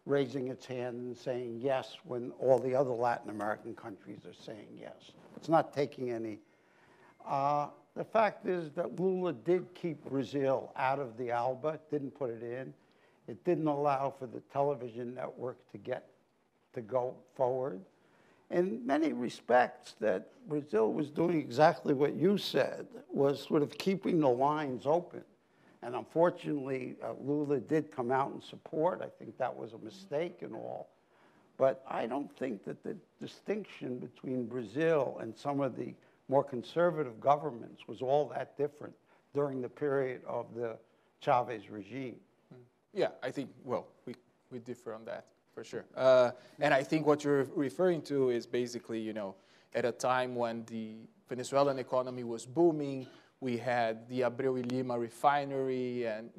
raising its hand and saying yes when all the other Latin American countries are saying yes. It's not taking any. The fact is that Lula did keep Brazil out of the ALBA, didn't put it in. It didn't allow for the television network to go forward. In many respects, that Brazil was doing exactly what you said, was sort of keeping the lines open. And unfortunately, Lula did come out and support. I think that was a mistake and all. But I don't think that the distinction between Brazil and some of the more conservative governments was all that different during the period of the Chavez regime. Yeah, I think, well, we differ on that, for sure. And I think what you're referring to is basically, at a time when the Venezuelan economy was booming, we had the Abreu y Lima refinery, and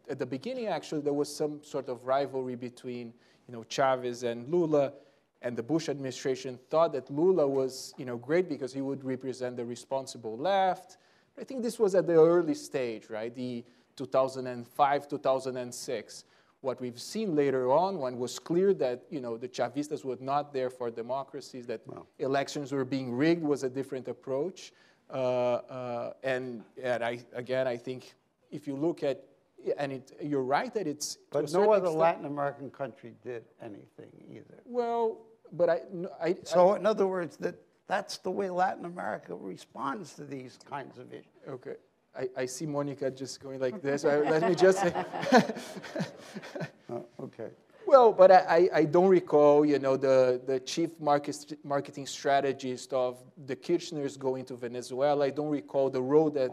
at the beginning, actually, there was some sort of rivalry between Chavez and Lula, and the Bush administration thought that Lula was great because he would represent the responsible left. I think this was at the early stage, right? The 2005, 2006. What we've seen later on, when it was clear that the Chavistas were not there for democracies, that elections were being rigged, was a different approach. And I think if you look at, and you're right that it's. But no other Latin American country did anything either. Well, but So in other words, that's the way Latin America responds to these kinds of issues. Okay. I see Monica just going like this. Let me just say. Okay. Well, but I don't recall, the chief marketing strategist of the Kirchners going to Venezuela. I don't recall the road that,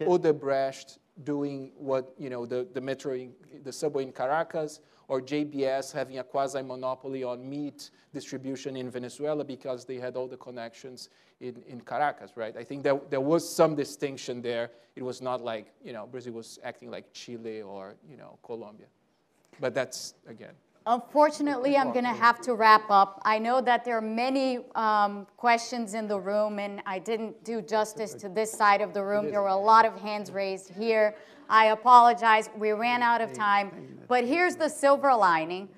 Odebrecht doing what, the metro, the subway in Caracas, or JBS having a quasi-monopoly on meat distribution in Venezuela because they had all the connections in Caracas, right? I think there was some distinction there. It was not like, Brazil was acting like Chile or, Colombia. But that's, again. Unfortunately, I'm going to have to wrap up. I know that there are many questions in the room, and I didn't do justice to this side of the room. There were a lot of hands raised here. I apologize. We ran out of time. But here's the silver lining.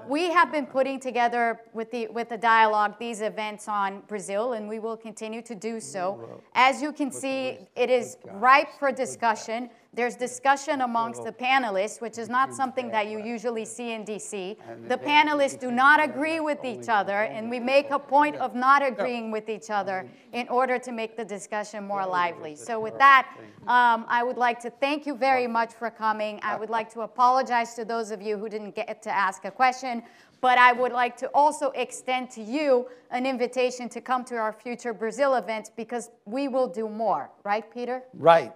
We have been putting together with the dialogue these events on Brazil, and we will continue to do so. As you can see, it is ripe for discussion. There's discussion amongst the panelists, which is not something that you usually see in DC. The panelists do not agree with each other, and we make a point of not agreeing with each other in order to make the discussion more lively. So with that, I would like to thank you very much for coming. I would like to apologize to those of you who didn't get to ask a question. But I would like to also extend to you an invitation to come to our future Brazil events, because we will do more. Right, Peter? Right.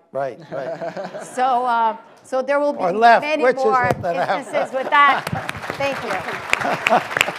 So there will be many more instances with that. Thank you.